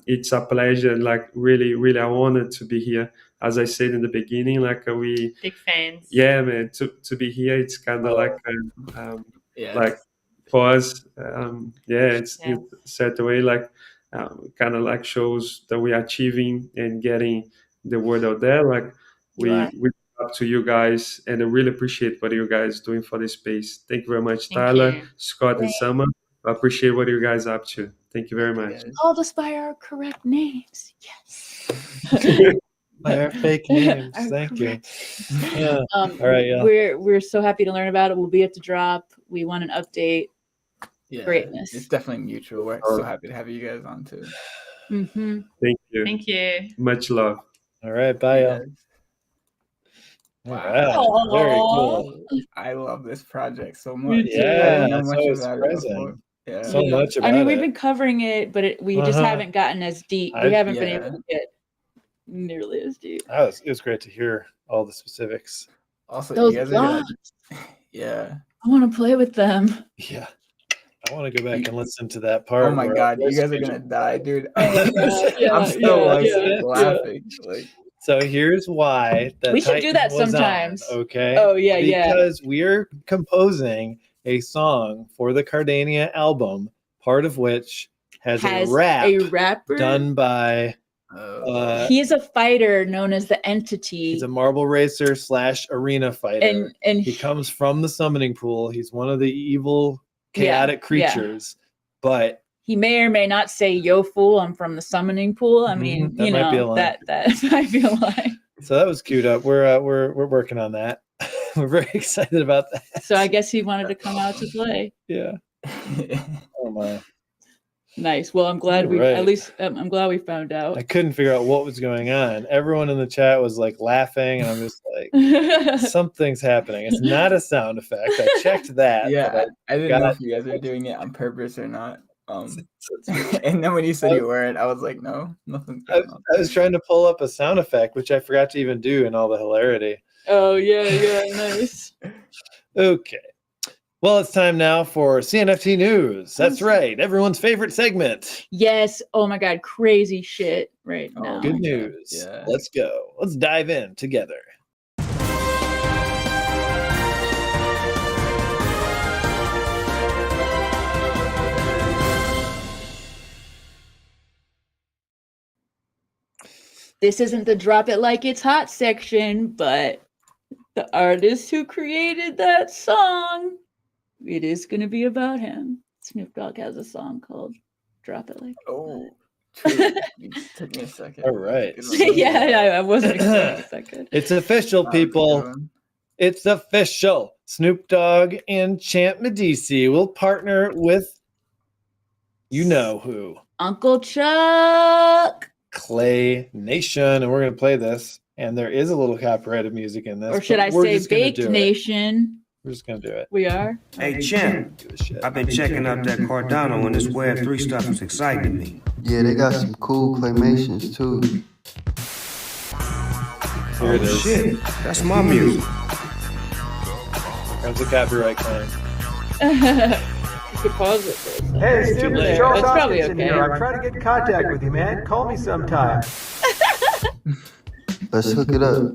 It's a pleasure. Like really, really, I wanted to be here. As I said in the beginning, like we Big fans. yeah, man, to be here, it's kind of like Yeah. like for us, it's Yeah. set away like kind of like shows that we are achieving and getting the word out there. Like we look up to you guys, and I really appreciate what you guys doing for this space. Thank you very much, Thank Tyler, you. Scott, and Summer. I appreciate what you guys are up to. Thank you very much. Called us by our correct names. Yes. By our fake names. Our Thank you. correct- Yeah. All right. Yeah. We're so happy to learn about it. We'll be at the drop. We want an update. Yeah, Greatness. It's definitely mutual. We're so happy to have you guys on too. Mm-hmm. Thank you. Thank you. Much love. All right. Bye, y'all. Yes. All Wow. right. Very cool. I love this project so much. too. I Yeah. didn't know That's much always about it surprising. before. Yeah. So much about I mean, we've it. been covering it, but we just Uh-huh. haven't gotten as deep. We I've- haven't been Yeah. able to get nearly as deep. It was great to hear all the specifics. Also, Those you guys are gonna, dogs, yeah. I want to play with them. Yeah. I want to go back and listen to that part. Oh my where god, I you guys are first gonna die, dude. Yeah, I'm still like yeah. laughing. Like, So here's why We should do Titan that was on, sometimes. okay. Oh, yeah, yeah. Because we're composing a song for the Cardania album, part of which has a rapper done by he is a fighter known as the Entity. he's a marble racer / arena fighter. and He comes from the summoning pool. He's one of the evil chaotic creatures, but he may or may not say "Yo fool, I'm from the summoning pool." I mean, that you might be a know line. that might be a line. so that was queued up. We're working on that. We're very excited about that. So I guess he wanted to come out to play. Yeah. Oh my. Nice. Well, I'm glad we Right. at least I'm glad we found out. I couldn't figure out what was going on. Everyone in the chat was like laughing, and I'm just like, something's happening. It's not a sound effect. I checked that. yeah, but I didn't know if you guys were doing it on purpose or not. And then when you said you weren't, I was like, no, nothing's going on. I was trying to pull up a sound effect, which I forgot to even do in all the hilarity. Oh yeah, nice. Okay. Well, it's time now for CNFT News. That's right. Everyone's favorite segment. Yes. Oh my God, crazy shit right Oh, now. Good God. news. Yeah. Let's go. Let's dive in together. This isn't the drop it like it's hot section, but the artist who created that song, it is going to be about him. Snoop Dogg has a song called Drop It Like. Oh, true. It took me a second. All right. Yeah, I wasn't expecting a second. It's official, people. It's official. Snoop Dogg and Champ Medici will partner with you know who. Uncle Chuck. Clay Nation. And we're going to play this. And there is a little copyrighted music in this. Or should I but we're say just gonna Baked do it. Nation? We're just going to do it. We are? Hey, Champ, Do the shit. I've been checking out that Cardano and this Web3 stuff is exciting me. Yeah, they got some cool claymations too. Here it is. Shit, that's my music. Comes a copyright claim. You could pause it for a second. Hey, Too stupid late. Charles That's probably Hopkins in okay. here. I'm trying to get in contact with you, man. Call me sometime. Let's hook it up.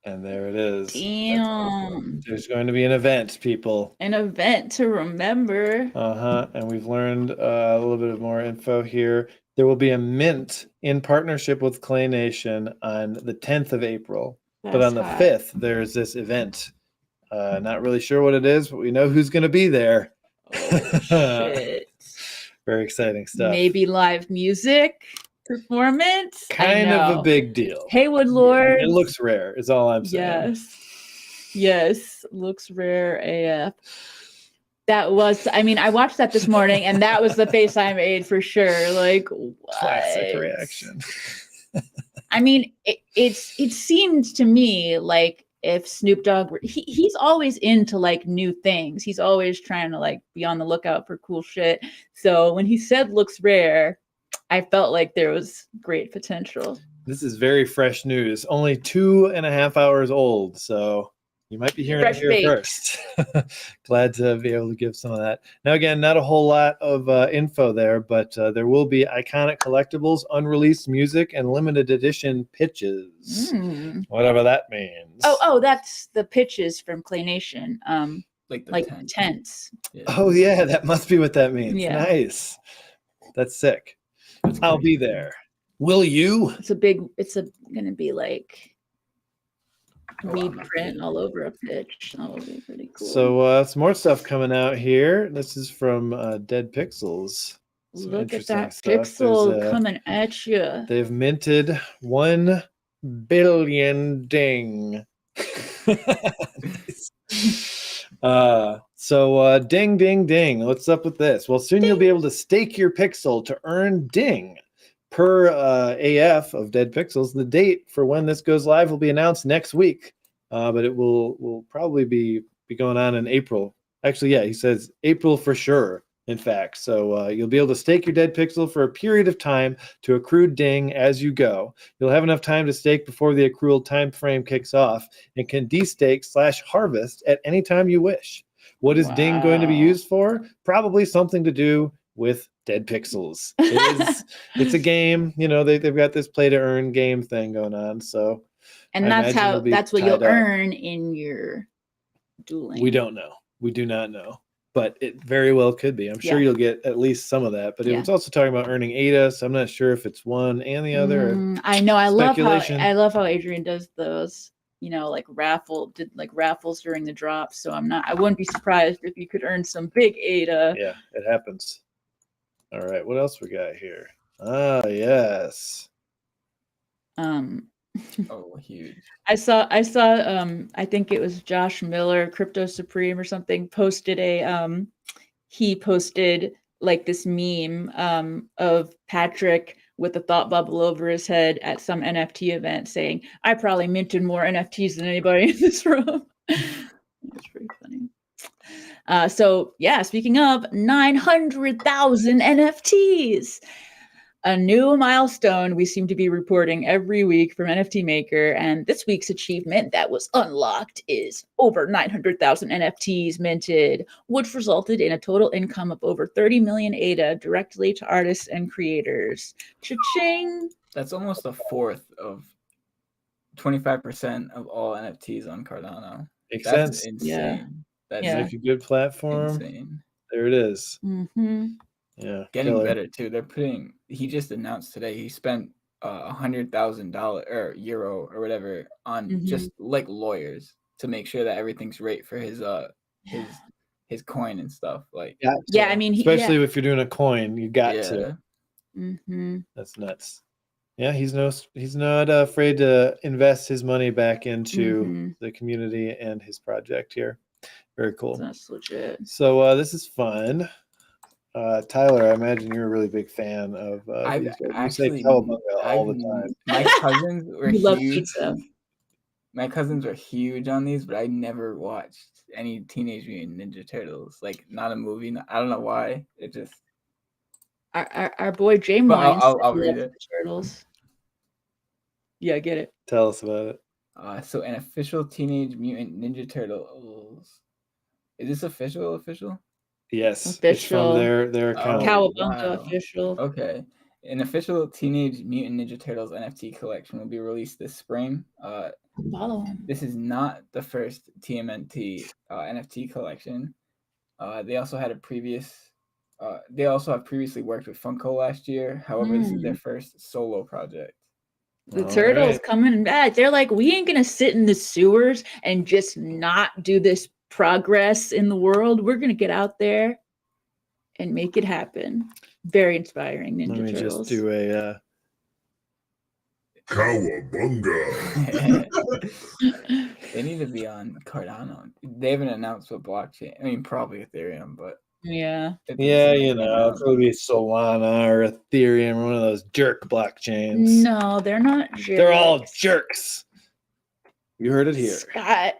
And there it is. Damn. There's going to be an event, people. An event to remember. And we've learned a little bit more info here. There will be a mint in partnership with Clay Nation on the 10th of April. But on the 5th, there's this event. Not really sure what it is, but we know who's going to be there. Oh, shit. Very exciting stuff. Maybe live music performance. Kind of a big deal. Haywood Lord. It looks rare, is all I'm saying. Yes. Looks rare AF. That was, I mean, I watched that this morning and that was the face I made for sure. Like, what? Classic reaction. I mean, it seemed to me like if Snoop Dogg, he's always into like new things. He's always trying to like be on the lookout for cool shit. So when he said looks rare, I felt like there was great potential. This is very fresh news. Only 2.5 hours old. So you might be hearing Fresh it here baked. first. Glad to be able to give some of that. Now, again, not a whole lot of info there, but there will be iconic collectibles, unreleased music, and limited edition pitches. Whatever that means. Oh, that's the pitches from Clay Nation. Like the tents. Yeah. Oh, yeah, that must be what that means. Yeah. Nice. That's sick. I'll be there. Will you? It's gonna be like weed print all over a pitch. That would be pretty cool. So some more stuff coming out here. This is from Dead Pixels. Some Look at that stuff. pixel coming at you. They've minted 1 billion ding. So ding, ding, ding. What's up with this? Well, soon you'll be able to stake your pixel to earn ding. Per AF of Dead Pixels, the date for when this goes live will be announced next week, but it will probably be going on in April. Actually, yeah, he says April for sure, in fact. So you'll be able to stake your Dead Pixel for a period of time to accrue ding as you go. You'll have enough time to stake before the accrual time frame kicks off and can destake/harvest at any time you wish. What is ding going to be used for? Probably something to do with Dead Pixels. It's a game, you know, they've got this play to earn game thing going on. So and that's what you'll earn in your dueling. We don't know. We do not know. But it very well could be. I'm sure you'll get at least some of that. But it was also talking about earning ADA, so I'm not sure if it's one and the other. I know. I love how Adrian does those, you know, like raffles during the drops. So I wouldn't be surprised if you could earn some big ADA. Yeah, it happens. All right, what else we got here? Ah, yes. Oh, huge. I saw I think it was Josh Miller, Crypto Supreme or something, posted he posted like this meme of Patrick with a thought bubble over his head at some NFT event saying, "I probably minted more NFTs than anybody in this room." That's pretty funny. So yeah, speaking of 900,000 NFTs, a new milestone we seem to be reporting every week from NFT Maker, and this week's achievement that was unlocked is over 900,000 NFTs minted, which resulted in a total income of over 30 million ADA directly to artists and creators. Cha-ching! That's almost a fourth of 25% of all NFTs on Cardano. Makes That's sense. insane. That's like a good platform. Insane. There it is. Mm-hmm. Yeah, getting better too. He just announced today he spent $100,000 or euro or whatever on just like lawyers to make sure that everything's right for his coin and stuff. Like I mean, especially if you're doing a coin, you got to. Mm-hmm. That's nuts. Yeah, he's not afraid to invest his money back into the community and his project here. Very cool. That's legit. So this is fun. Tyler, I imagine you're a really big fan of these guys. You say Cowabunga all the time. My cousins were love huge. pizza. My cousins were huge on these, but I never watched any Teenage Mutant Ninja Turtles. Like, not a movie. I don't know why. It just our boy Jay Moynes. I'll read it. Turtles. Yeah, I get it. Tell us about it. So an official Teenage Mutant Ninja Turtles. Is this official? Yes, official. It's from their account. Cowabunga official. Okay. An official Teenage Mutant Ninja Turtles NFT collection will be released this spring. Follow him. This is not the first TMNT NFT collection. They also have previously worked with Funko last year. However, this is their first solo project. The Turtles coming back. They're like, we ain't gonna sit in the sewers and just not do this progress in the world. We're gonna get out there and make it happen. Very inspiring, Ninja Turtles. Let me just do a Cowabunga. They need to be on Cardano. They haven't announced what blockchain. I mean, probably Ethereum, but yeah, you know, it's gonna be Solana or Ethereum, one of those jerk blockchains. No, they're not jerks. They're all jerks. You heard it here. Scott.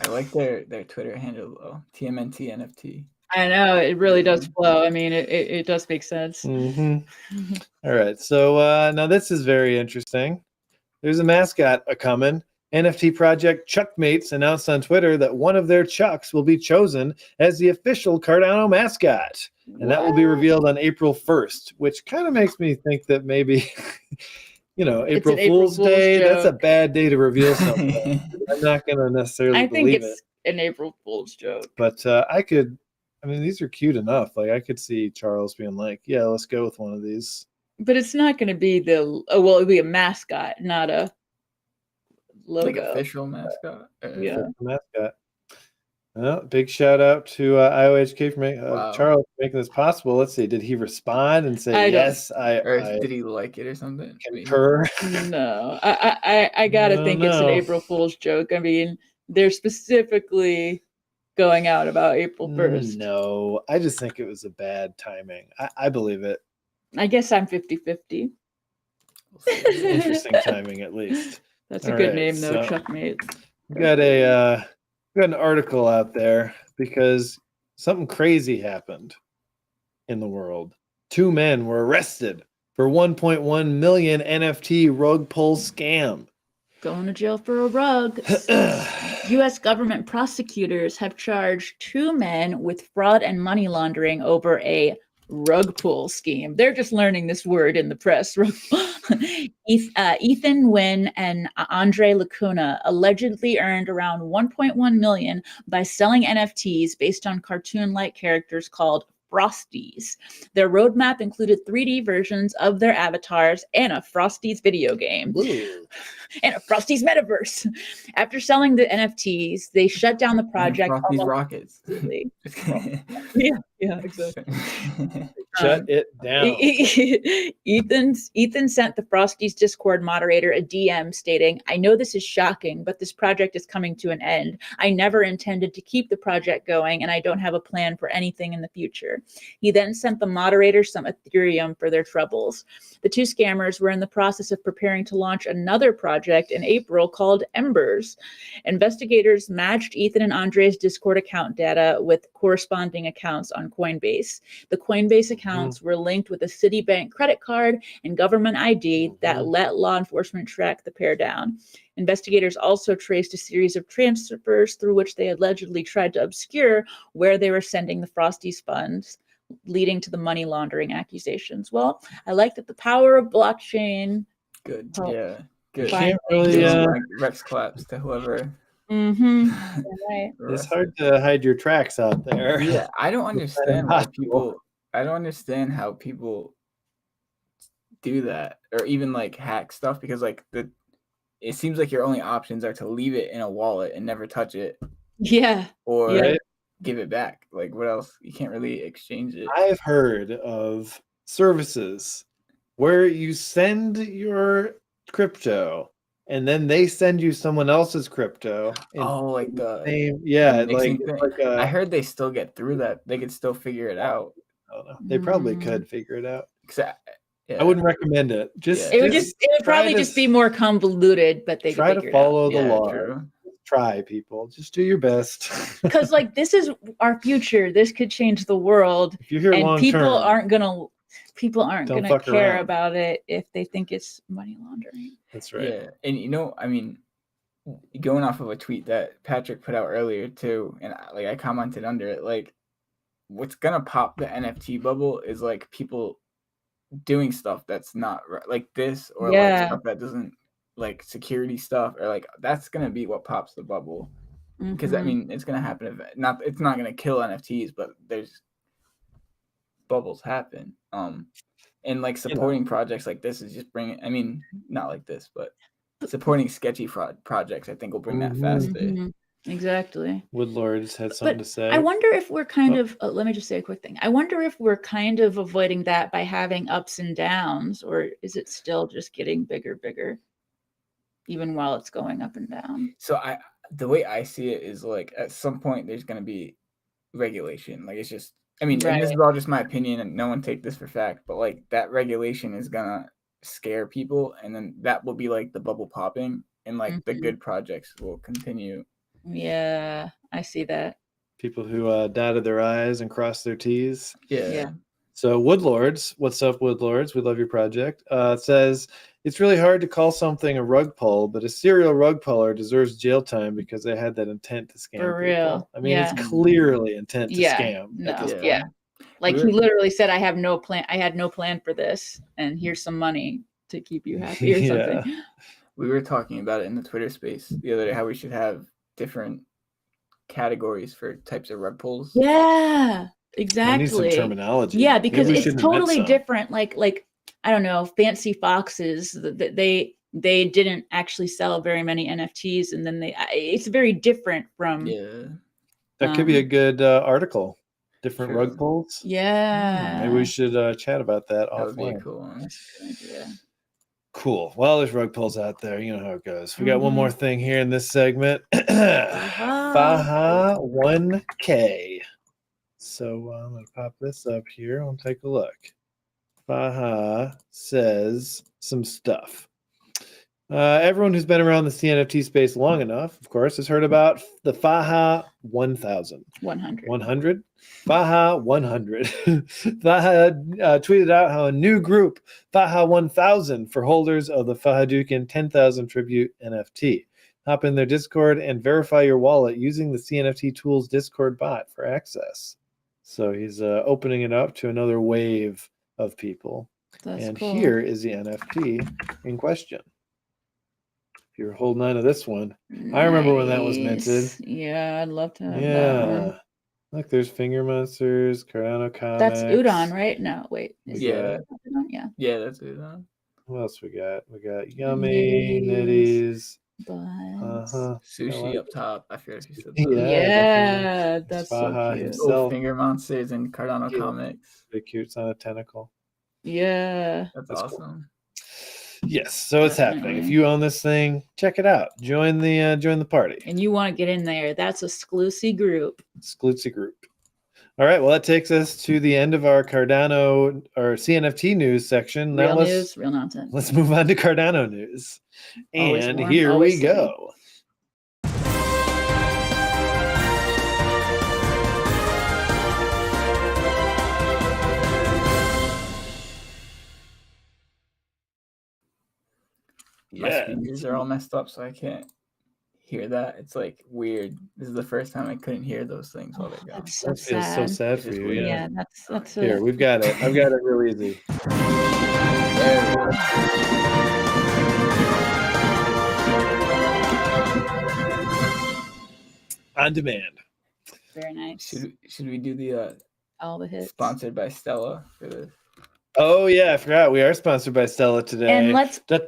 I like their Twitter handle though. TMNT NFT. I know, it really does flow. I mean, it does make sense. Mm-hmm. All right, so now this is very interesting. There's a mascot coming. NFT project Chuckmates announced on Twitter that one of their Chucks will be chosen as the official Cardano mascot. And that will be revealed on April 1st, which kind of makes me think that maybe, April Fool's Day, joke. That's a bad day to reveal something. I'm not going to necessarily believe it. I think it's an April Fool's joke. But these are cute enough. Like, I could see Charles being like, yeah, let's go with one of these. But it's not going to be it'll be a mascot, not a logo. Like official mascot. Yeah. Mascot. Well, big shout out to IOHK for Wow. Charles for making this possible. Let's see. Did he respond and say yes? Or I did he like it or something? concur. No, I gotta think it's an know. April Fool's joke. I mean, they're specifically going out about April 1st. No, I just think it was a bad timing. I believe it. I guess I'm 50-50. Interesting timing, at least. That's a All good right, name, though, so Chuckmate. we got an article out there because something crazy happened in the world. 2 men were arrested for 1.1 million NFT rug pull scam. Going to jail for a rug. U.S. government prosecutors have charged 2 men with fraud and money laundering over a rug pull scheme. They're just learning this word in the press. Ethan Nguyen and Andre Lacuna allegedly earned around 1.1 million by selling NFTs based on cartoon-like characters called Frosties. Their roadmap included 3D versions of their avatars and a Frosties video game. Ooh. And a Frosties metaverse. After selling the NFTs, they shut down the project. And Frosties rockets. Yeah, exactly. Shut it down. Ethan sent the Frosties Discord moderator a DM stating, "I know this is shocking, but this project is coming to an end. I never intended to keep the project going, and I don't have a plan for anything in the future." He then sent the moderator some Ethereum for their troubles. The 2 scammers were in the process of preparing to launch another project in April called Embers. Investigators matched Ethan and Andre's Discord account data with corresponding accounts on Coinbase. The Coinbase accounts were linked with a Citibank credit card and government ID that let law enforcement track the pair down. Investigators also traced a series of transfers through which they allegedly tried to obscure where they were sending the Frosties funds, leading to the money laundering accusations. Well, I like that the power of blockchain. Good. Yeah. Good. Can't really, like Rex claps to whoever. Right. It's hard to hide your tracks out there. Yeah, I don't understand why people. I don't understand how people do that, or even like hack stuff, because like it seems like your only options are to leave it in a wallet and never touch it. Yeah. Or give it back. Like, what else? You can't really exchange it. I've heard of services where you send your crypto and then they send you someone else's crypto. Oh, like the same, I heard they still get through that. They could still figure it out. I don't know. They probably could figure it out. Yeah. I wouldn't recommend it. It would probably just be more convoluted, but they try could to figure follow it out. the law. Try, people. Just do your best. Because like this is our future. This could change the world. If you're here long people term, aren't gonna care around. about it if they think it's money laundering. That's right. Yeah, and I mean, going off of a tweet that Patrick put out earlier too, and I commented under it, like, what's gonna pop the NFT bubble is like people doing stuff that's not right, like this, or like stuff that doesn't, like security stuff, or like that's gonna be what pops the bubble. Because I mean, it's gonna happen. It's not gonna kill NFTs, but there's bubbles happen. And like supporting projects like this is just bringing. I mean, not like this, but supporting sketchy fraud projects, I think, will bring that faster. Exactly. Woodlords had something to say. I wonder if we're kind of. Let me just say a quick thing. I wonder if we're kind of avoiding that by having ups and downs, or is it still just getting bigger, even while it's going up and down? So the way I see it is like at some point there's going to be regulation. Like it's just. I mean, and this is all just my opinion, and no one take this for fact, but like that regulation is gonna scare people, and then that will be like the bubble popping, and like the good projects will continue. Yeah, I see that. People who dotted their I's and crossed their T's. Yeah. So Woodlords, what's up, Woodlords? We love your project. Says it's really hard to call something a rug pull, but a serial rug puller deserves jail time because they had that intent to scam. For real. People. I mean, it's clearly intent to scam. No. At this point. Yeah. Like he literally said, I had no plan for this, and here's some money to keep you happy or something. We were talking about it in the Twitter space the other day, how we should have different categories for types of rug pulls. Yeah, exactly. I need some terminology. Yeah, because it's totally different. Like I don't know, fancy foxes. they didn't actually sell very many NFTs, and then it's very different from. Yeah. That could be a good article. Different True. rug pulls. Yeah. Maybe we should chat about that That would be a offline. cool one. That's a good idea. Cool. Well, there's rug pulls out there. You know how it goes. We got one more thing here in this segment. Faha 1K. So I'm going to pop this up here. I'll take a look. Faha says some stuff. Everyone who's been around the CNFT space long enough, of course, has heard about the Faha 1000. 100? Faha 100. Faha tweeted out how a new group, Faha 1000, for holders of the Fahadukin 10,000 Tribute NFT. Hop in their Discord and verify your wallet using the CNFT Tools Discord bot for access. So he's opening it up to another wave of people. That's and cool. Here is the NFT in question. If you're holding on to this one, I remember when that was minted. Yeah, I'd love to have that one. Look, there's Finger Monsters, Cardano Comics. That's Udon, right? No, wait. Yeah. Yeah. Yeah, that's Udon. What else we got? We got Yummy, Nitties. Sushi up top. I forget if you said that. Yeah, that's so cute. Himself. Finger Monsters and Cardano Comics. Pretty cute. It's on a tentacle. Yeah. That's awesome. Cool. Yes, so it's happening. If you own this thing, check it out. Join the party. And you want to get in there? That's a exclusive group. Exclusive group. All right. Well, that takes us to the end of our Cardano or CNFT news section. Real news, real nonsense. Let's move on to Cardano news. Always and warm, here we go. My speakers are all messed up, so I can't hear that. It's like weird. This is the first time I couldn't hear those things while they're going. That's so That feels so sad for you. Yeah, that's here. We've got it. I've got it real easy. On demand. Very nice. Should we do the all the hits sponsored by Stella for this? Oh yeah, I forgot. We are sponsored by Stella today. And let's. She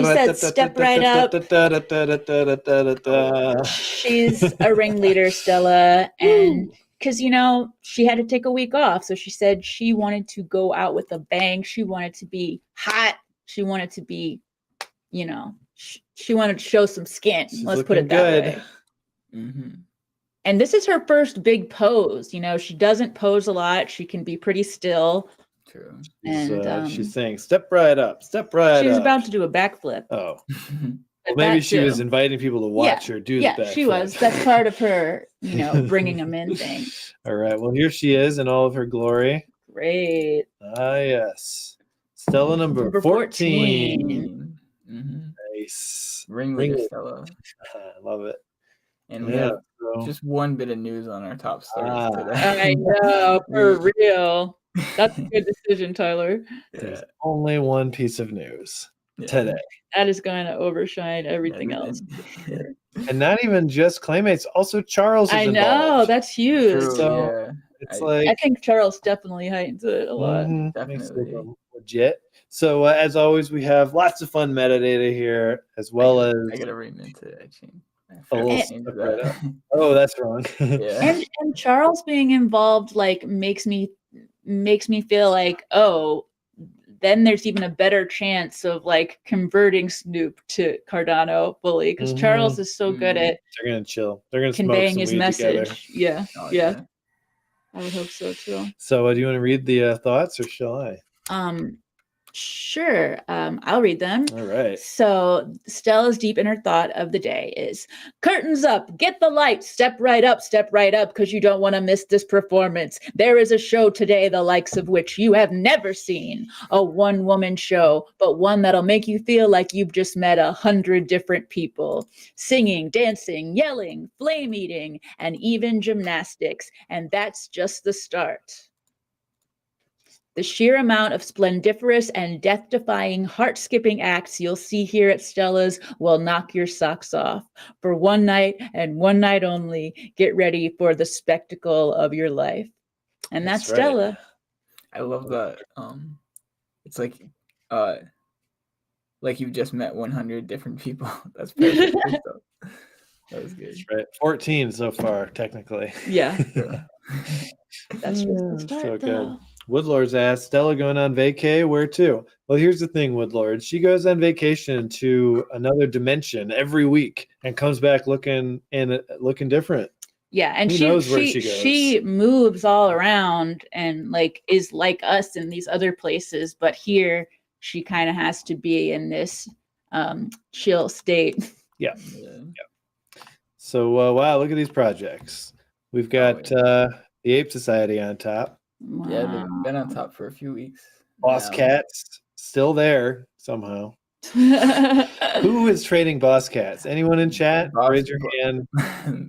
said, "Step right up." She's a ringleader, Stella, and because she had to take a week off, so she said she wanted to go out with a bang. She wanted to be hot. She wanted to be, she wanted to show some skin. Let's put it that way. Mm-hmm. And this is her first big pose. She doesn't pose a lot. She can be pretty still. True. And she's saying, "Step right up, step right up." She was about to do a backflip. Oh, well, maybe she was inviting people to watch her do the backflip. Yeah, she was. That's part of her, bringing them in thing. All right. Well, here she is in all of her glory. Great. Ah, yes. Stella number 14. Mm-hmm. Nice. Ringleader Stella. I love it. And we have just one bit of news on our top stories today. I know, for real. That's a good decision, Tyler. There's only one piece of news today. That is going to overshine everything else. And not even just Claymates, also Charles is involved. Know, that's huge. True, so it's I think Charles definitely heightens it a lot. Definitely. Legit. So as always, we have lots of fun metadata here, as well as I gotta remint it actually. Oh, that's wrong. And Charles being involved makes me feel like, oh, then there's even a better chance of converting Snoop to Cardano fully, because Charles is so good at they're gonna chill. They're gonna conveying smoke some his weed message. Together. Yeah. I would hope so too. So do you want to read the thoughts, or shall I? Sure. I'll read them. All right. So Stella's deep inner thought of the day is: curtains up, get the light, step right up, because you don't want to miss this performance. There is a show today, the likes of which you have never seen. A one-woman show, but one that'll make you feel like you've just met 100 different people. Singing, dancing, yelling, flame eating, and even gymnastics. And that's just the start. The sheer amount of splendiferous and death-defying, heart-skipping acts you'll see here at Stella's will knock your socks off. For one night and one night only, get ready for the spectacle of your life. And that's right. Stella. I love that. It's like like you've just met 100 different people. That's perfect. That was good. That's right. 14 so far, technically. Yeah. Sure. That's just the start, So though. good. Woodlords asked, Stella going on vacay? Where to? Well, here's the thing, Woodlord. She goes on vacation to another dimension every week and comes back looking different. Yeah, and Who knows where she goes? she moves all around and like is like us in these other places, but here she kind of has to be in this chill state. Yeah. So wow, look at these projects. We've got the Ape Society on top. Yeah, they've been on top for a few weeks. Boss Cats still there somehow. Who is trading Boss Cats? Anyone in chat? Raise your hand.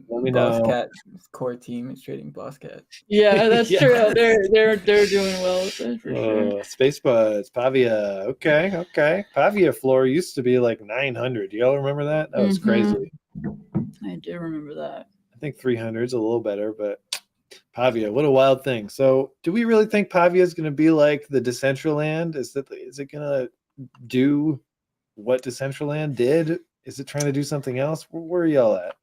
Let me know. Boss Cat core team is trading Boss Cat. Yeah, that's true. They're doing well with it for sure. Space Buds, Pavia. Okay. Pavia floor used to be like 900. Do y'all remember that? That was crazy. I do remember that. I think 300 is a little better, but Pavia, what a wild thing. So do we really think Pavia is going to be like the Decentraland? Is it going to do what Decentraland did? Is it trying to do something else? Where are y'all at?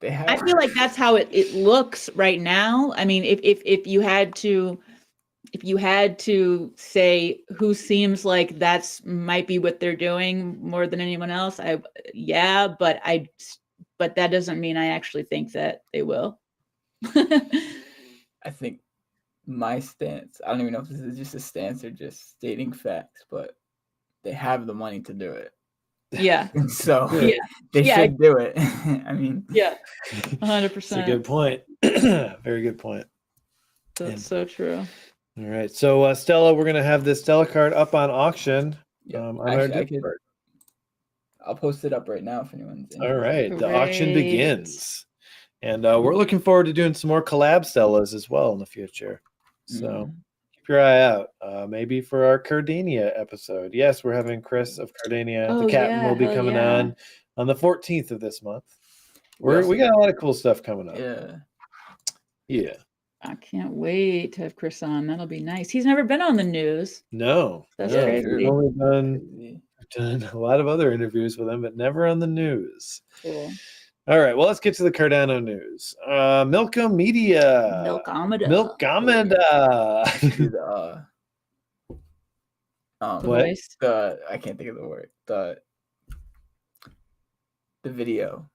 I feel like that's how it looks right now. I mean, if you had to say who seems like that's might be what they're doing more than anyone else, but that doesn't mean I actually think that they will. I think my stance, I don't even know if this is just a stance or just stating facts, but they have the money to do it. Yeah. So they should do it. I mean, 100%. That's a good point. Very good point. That's so true. All right. So Stella, we're going to have this Stella card up on auction on our Discord. I'll post it up right now if anyone's interested. All right. The auction begins. And we're looking forward to doing some more collab Stellas as well in the future. So keep your eye out. Maybe for our Cardania episode. Yes, we're having Chris of Cardania. The captain will be coming on the 14th of this month. We got a lot of cool stuff coming up. Yeah. I can't wait to have Chris on. That'll be nice. He's never been on the news. No. That's crazy. We've only done a lot of other interviews with him, but never on the news. Cool. All right, well, let's get to the Cardano news. Milka Media. Milkamada. What? I can't think of the word. The video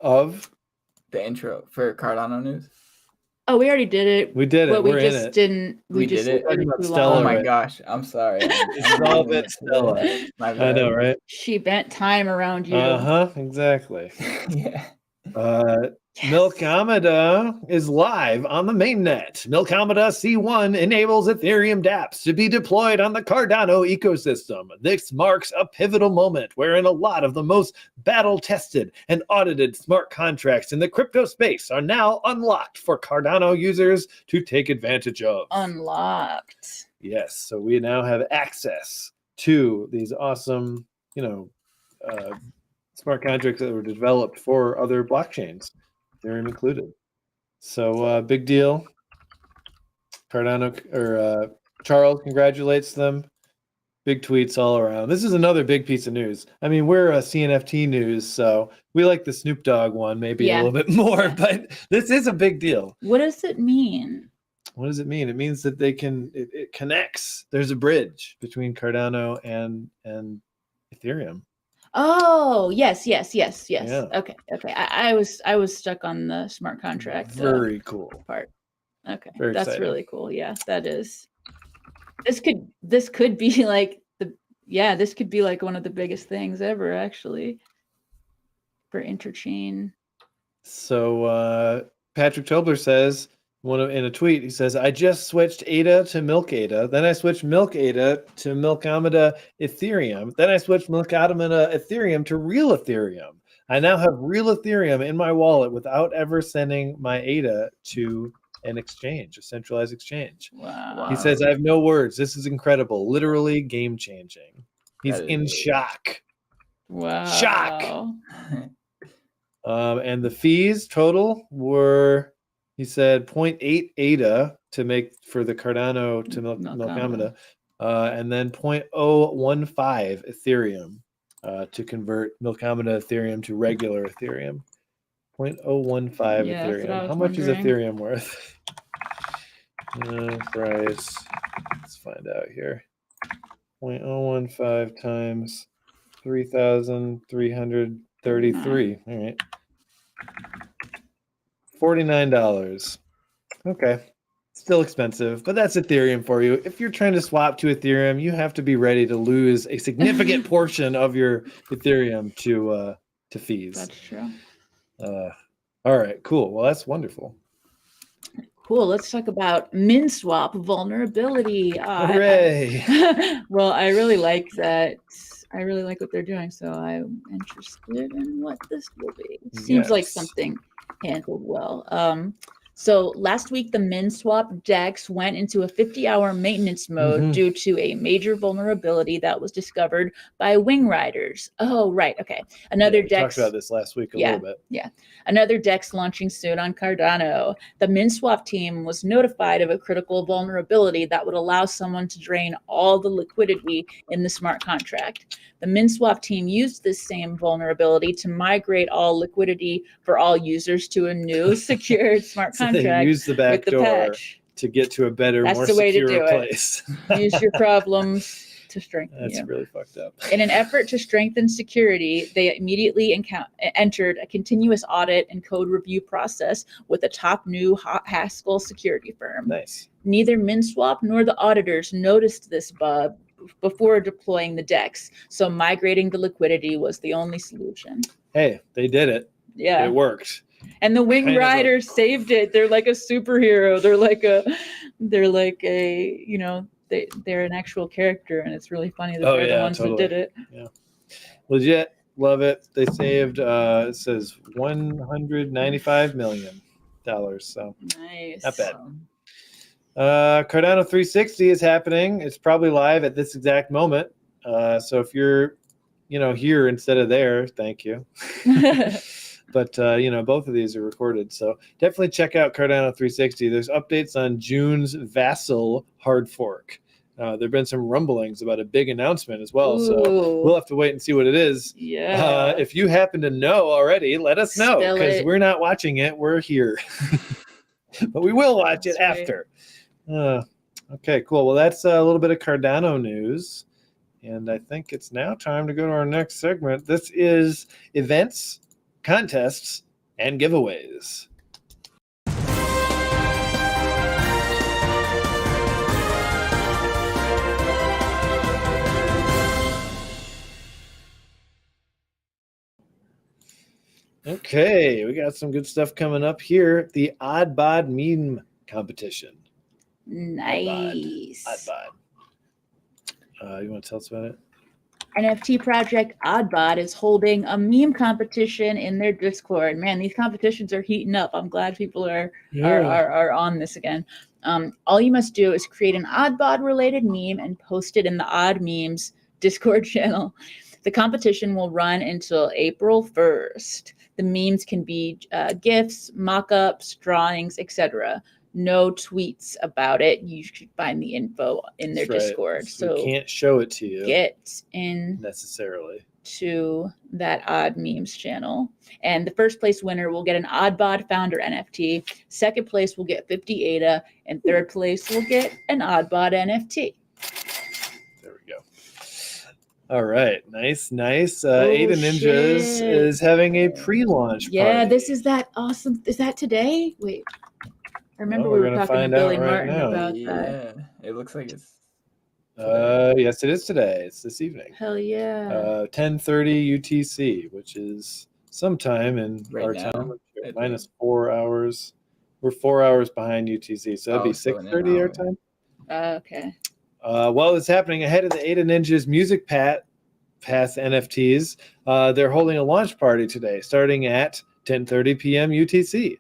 of the intro for Cardano news. Oh, we already did it. We did it. But we just didn't. We just did it. Stella, oh my gosh! I'm sorry. It's all about Stella. I know, right? She bent time around you. Exactly. Yeah. Milkamada is live on the mainnet. Milkamada C1 enables Ethereum dApps to be deployed on the Cardano ecosystem. This marks a pivotal moment wherein a lot of the most battle-tested and audited smart contracts in the crypto space are now unlocked for Cardano users to take advantage of. Unlocked. Yes, so we now have access to these awesome, smart contracts that were developed for other blockchains. Ethereum included. So big deal. Cardano or Charles congratulates them. Big tweets all around. This is another big piece of news. I mean, we're a CNFT news, so we like the Snoop Dogg one maybe a little bit more, but this is a big deal. What does it mean? What does it mean? It means that it connects. There's a bridge between Cardano and Ethereum. Oh, yes. Yeah. Okay. I was stuck on the smart contract. Very cool part. Okay. Very That's exciting. really cool. Yeah, that is. This could be like this could be like one of the biggest things ever, actually, for interchain. So Patrick Tobler says in a tweet, he says, I just switched ADA to Milk ADA. Then I switched Milk ADA to Milkamada Ethereum. Then I switched Milkamada Ethereum to Real Ethereum. I now have Real Ethereum in my wallet without ever sending my ADA to an exchange, a centralized exchange. Wow. He says, I have no words. This is incredible. Literally game changing. He's in shock. Wow. Shock. And the fees total were, he said, 0.8 ADA to make for the Cardano to Milkamada, and then 0.015 Ethereum to convert Milkamada Ethereum to regular Ethereum. 0.015 Yeah, that's what I Ethereum. was How much is wondering. Ethereum worth? Price. Let's find out here. 0.015 times 3,333. All right. $49. Okay. Still expensive, but that's Ethereum for you. If you're trying to swap to Ethereum, you have to be ready to lose a significant portion of your Ethereum to fees. That's true. All right, cool. Well, that's wonderful. Cool. Let's talk about MinSwap vulnerability. Hooray! Well, I really like that. I really like what they're doing, so I'm interested in what this will be. Seems like Yes. something handled well. So last week, the MinSwap DEX went into a 50-hour maintenance mode due to a major vulnerability that was discovered by wing riders. Oh, right. Okay. Another We DEX. talked about this last week a little bit. Yeah. Another DEX launching soon on Cardano. The MinSwap team was notified of a critical vulnerability that would allow someone to drain all the liquidity in the smart contract. The MinSwap team used this same vulnerability to migrate all liquidity for all users to a new secured smart So contract. they use the back with the door patch. to get to a better, That's more the way to secure do it. place. Use your problems to strengthen That's you. really fucked up. In an effort to strengthen security, they immediately entered a continuous audit and code review process with a top new Haskell security firm. Nice. Neither MinSwap nor the auditors noticed this bug before deploying the DEX, so migrating the liquidity was the only solution. Hey, they did it. Yeah. It worked. And the wing riders saved it. They're like a superhero. They're like a, you know, they're an actual character, and it's really funny that they're the ones that did it. Yeah. Legit. Love it. They saved it says $195 million. So Nice. not bad. Cardano 360 is happening. It's probably live at this exact moment. So if you're, here instead of there, thank you. But both of these are recorded, so definitely check out Cardano 360. There's updates on June's Vassal hard fork. There've been some rumblings about a big announcement as well. Ooh. So we'll have to wait and see what it is. Yeah. If you happen to know already, let us know, Spill because it. we're not watching it. We're here, but we will watch it That's right. after. Okay, cool. Well, that's a little bit of Cardano news, and I think it's now time to go to our next segment. This is events, contests, and giveaways. Okay, we got some good stuff coming up here. The Odd Bod meme competition. Nice. Odd Bod. You want to tell us about it? NFT project Oddbot is holding a meme competition in their Discord. Man, these competitions are heating up. I'm glad people are on this again. All you must do is create an Oddbot related meme and post it in the Odd Memes Discord channel. The competition will run until April 1st. The memes can be GIFs, mock-ups, drawings, etc. No tweets about it. You should find the info in their That's right. Discord. So we can't show it to you get in necessarily to that Odd Memes channel. And the first place winner will get an Oddbot founder NFT. Second place will get 50 ADA, and third place will get an Oddbot NFT. There we go. All right, nice. Ada Ninjas is having a pre-launch party. Yeah, this is that awesome. Is that today? Wait. I remember we were talking to Billy Martin about that. Yeah, it looks like it's yes, it is today. It's this evening. Hell yeah. 10:30 UTC, which is sometime in our time. Minus 4 hours. We're 4 hours behind UTC, so that'd be 6:30 our time. Okay. While it's happening, ahead of the Ada Ninjas Music Pass NFTs, they're holding a launch party today, starting at 10:30 p.m. UTC.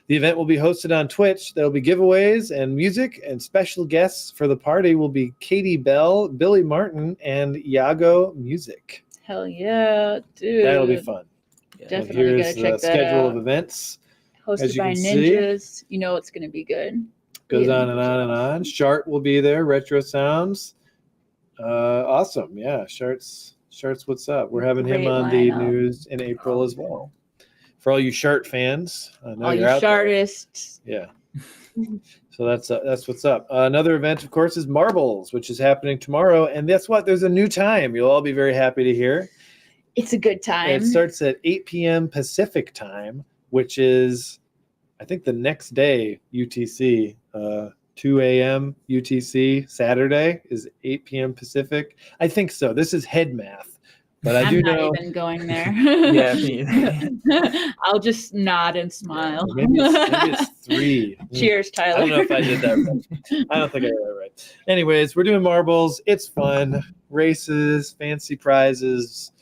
The event will be hosted on Twitch. There will be giveaways and music, and special guests for the party will be Katie Bell, Billy Martin, and Iago Music. Hell yeah, dude. That'll be fun. Definitely gotta check that out. Schedule of events. Hosted by Ninjas. You know it's going to be good. Goes on and on and on. Shart will be there. Retro Sounds. Awesome. Yeah. Sharts, what's up? We're having him Great on the lineup. news in April as well. For all you Shart fans, I know All you're you out there. Shartists. Yeah. So that's what's up. Another event, of course, is Marbles, which is happening tomorrow. And guess what? There's a new time. You'll all be very happy to hear. It's a good time. It starts at 8 p.m. Pacific time, which is, I think, the next day UTC. 2 a.m. UTC Saturday is 8 p.m. Pacific. I think so. This is head math, but I I'm do not know. even going there. Yeah, me either. I'll just nod and smile. Maybe it's 3. Cheers, Tyler. I don't know if I did that right. I don't think I did that right. Anyways, we're doing marbles. It's fun. Races, fancy prizes,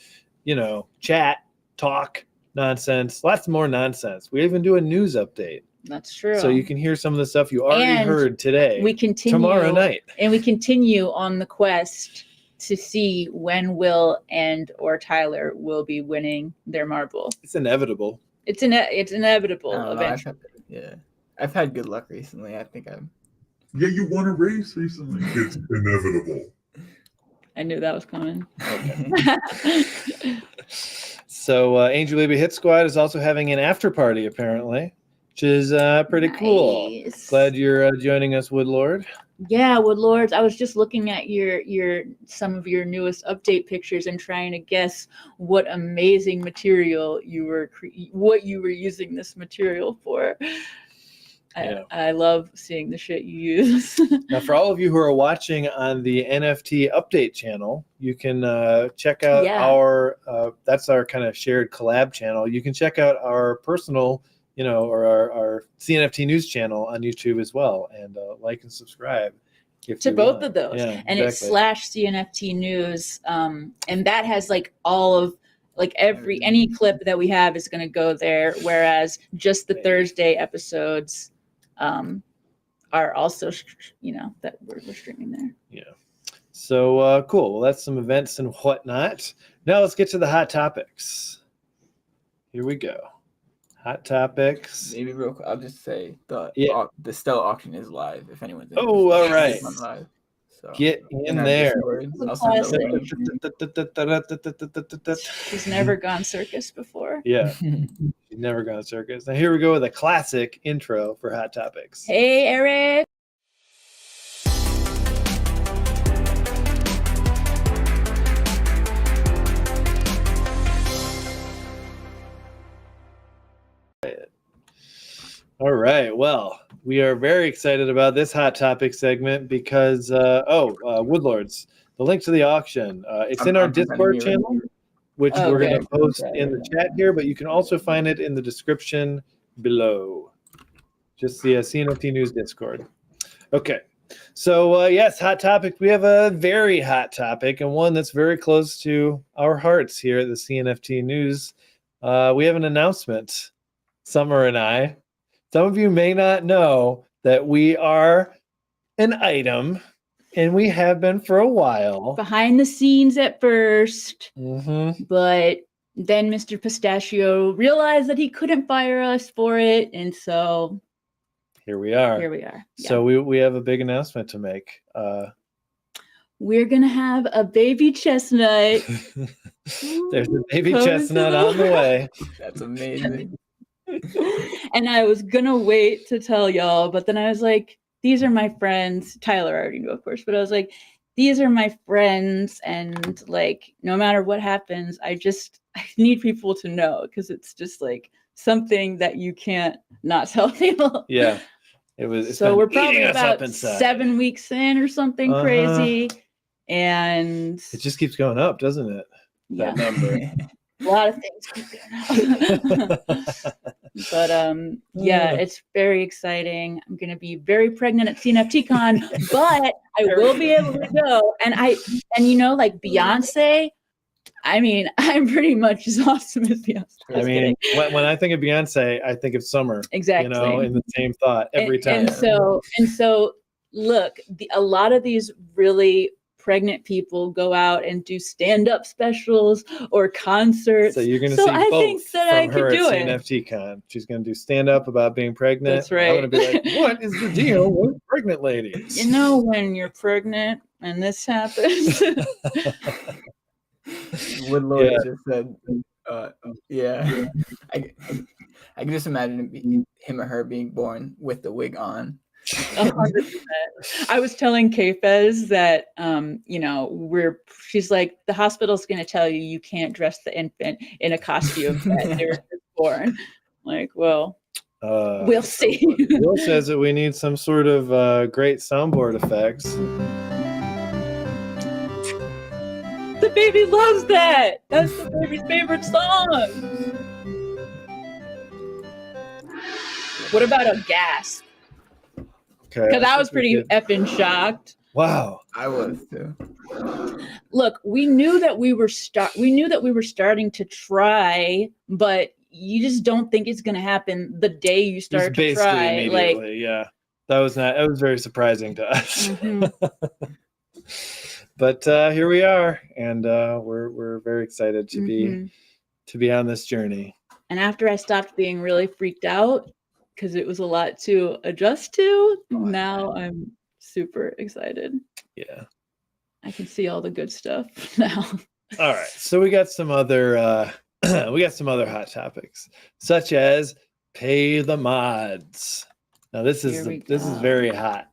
chat, talk, nonsense. Lots more nonsense. We even do a news update. That's true. So you can hear some of the stuff you already heard today. We continue tomorrow night. And we continue on the quest to see when Will or Tyler will be winning their marble. It's inevitable. It's inevitable eventually. I've had good luck recently. I think I'm. Yeah, you won a race recently. It's inevitable. I knew that was coming. Okay. So Angel Baby Hit Squad is also having an after party, apparently, which is pretty cool. Glad you're joining us, Woodlord. Yeah, Woodlords. I was just looking at some of your newest update pictures and trying to guess what amazing material what you were using this material for. Yeah. I love seeing the shit you use. Now, for all of you who are watching on the NFT update channel, you can check out that's our kind of shared collab channel. You can check out our personal, or our CNFT news channel on YouTube as well, and like and subscribe. To both of those. Yeah, and exactly. it's /CNFT news. And that has all of any clip that we have is going to go there. Whereas just the Thursday episodes are also, that we're streaming there. Yeah. So cool. Well, that's some events and whatnot. Now let's get to the hot topics. Here we go. Hot topics. Maybe real quick, I'll just say the Stella auction is live if anyone's interested. Oh, all right. It's live. So get in there. I'll send the link. She's never gone circus before. Yeah. She's never gone circus. Now here we go with a classic intro for hot topics. Hey, Eric. All right. Well, we are very excited about this hot topic segment because, Woodlords, the link to the auction, it's in our Discord channel, which we're going to post in the chat here, but you can also find it in the description below. Just the CNFT News Discord. Okay. So, yes, hot topic. We have a very hot topic and one that's very close to our hearts here at the CNFT News. We have an announcement, Summer and I. Some of you may not know that we are an item, and we have been for a while. Behind the scenes at first, mm-hmm. But then Mr. Pistachio realized that he couldn't fire us for it, and so here we are. Yeah. So we have a big announcement to make. We're gonna have a baby chestnut. There's a baby chestnut on the way. That's amazing. And I was gonna wait to tell y'all, but then I was like, these are my friends. Tyler already knew, of course, but I was like, these are my friends, and no matter what happens, I need people to know, because it's just something that you can't not tell people. Yeah. So we're probably about 7 weeks in or something crazy, and it just keeps going up, doesn't it? Yeah. That number. A lot of things keep going up. But it's very exciting. I'm gonna be very pregnant at CNFTCon, but I will be able to go. And Beyonce, I mean, I'm pretty much as awesome as Beyonce. I mean, when I think of Beyonce, I think of Summer. Exactly. In the same thought every time. And so look, a lot of these really pregnant people go out and do stand-up specials or concerts. So you're going to see I both think that from I her could at do it. CNFT Con. She's going to do stand-up about being pregnant. That's right. I'm going to be like, what is the deal with pregnant ladies? You know, when you're pregnant and this happens. Woodlord just said, yeah. I can just imagine him or her being born with the wig on. 100%. I was telling K-Fez that, she's like, the hospital's going to tell you can't dress the infant in a costume that they were just born. Like, well, we'll see. Will says that we need some sort of great soundboard effects. The baby loves that. That's the baby's favorite song. What about a gasp? Okay. Because I was pretty effing shocked. Wow. I was too. Look, we knew that we were starting to try, but you just don't think it's gonna happen the day you start to try. Immediately, yeah. That was very surprising to us. Mm-hmm. But here we are, and we're very excited to be on this journey. And after I stopped being really freaked out, because it was a lot to adjust to, now I'm super excited. Yeah. I can see all the good stuff now. All right. So we got some other hot topics, such as pay the mods. Now this is very hot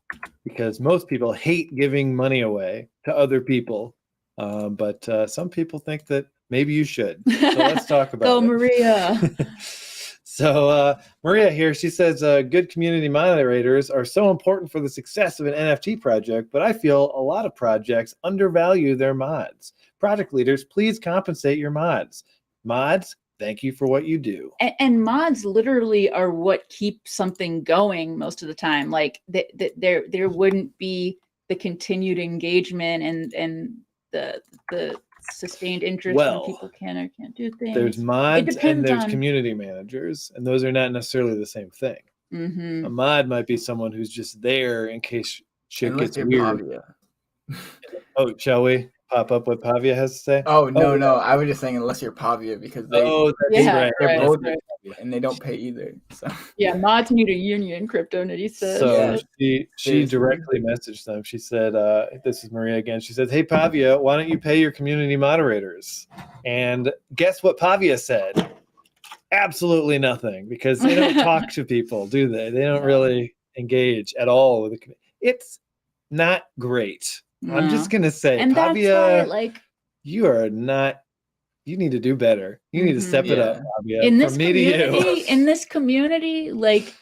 because most people hate giving money away to other people. But some people think that maybe you should. So let's talk about Go, it. Maria. So Maria here, she says, good community moderators are so important for the success of an NFT project, but I feel a lot of projects undervalue their mods. Project leaders, please compensate your mods. Mods, thank you for what you do. And mods literally are what keep something going most of the time. Like there wouldn't be the continued engagement and the sustained interest when people can or can't do things. There's mods and there's community managers, and those are not necessarily the same thing. Mm-hmm. A mod might be someone who's just there in case shit gets weird. Oh, shall we pop up what Pavia has to say? Oh, no. I was just saying unless you're Pavia because they're both and they don't pay either. So yeah, mods need a union, CryptoNitty says. So she directly messaged them. She said, this is Maria again. She says, hey, Pavia, why don't you pay your community moderators? And guess what Pavia said? Absolutely nothing, because they don't talk to people, do they? They don't really engage at all with the community. It's not great. No. I'm just going to say, and Pavia, that's why, you need to do better. You need to step it up, Pavia. In this community, like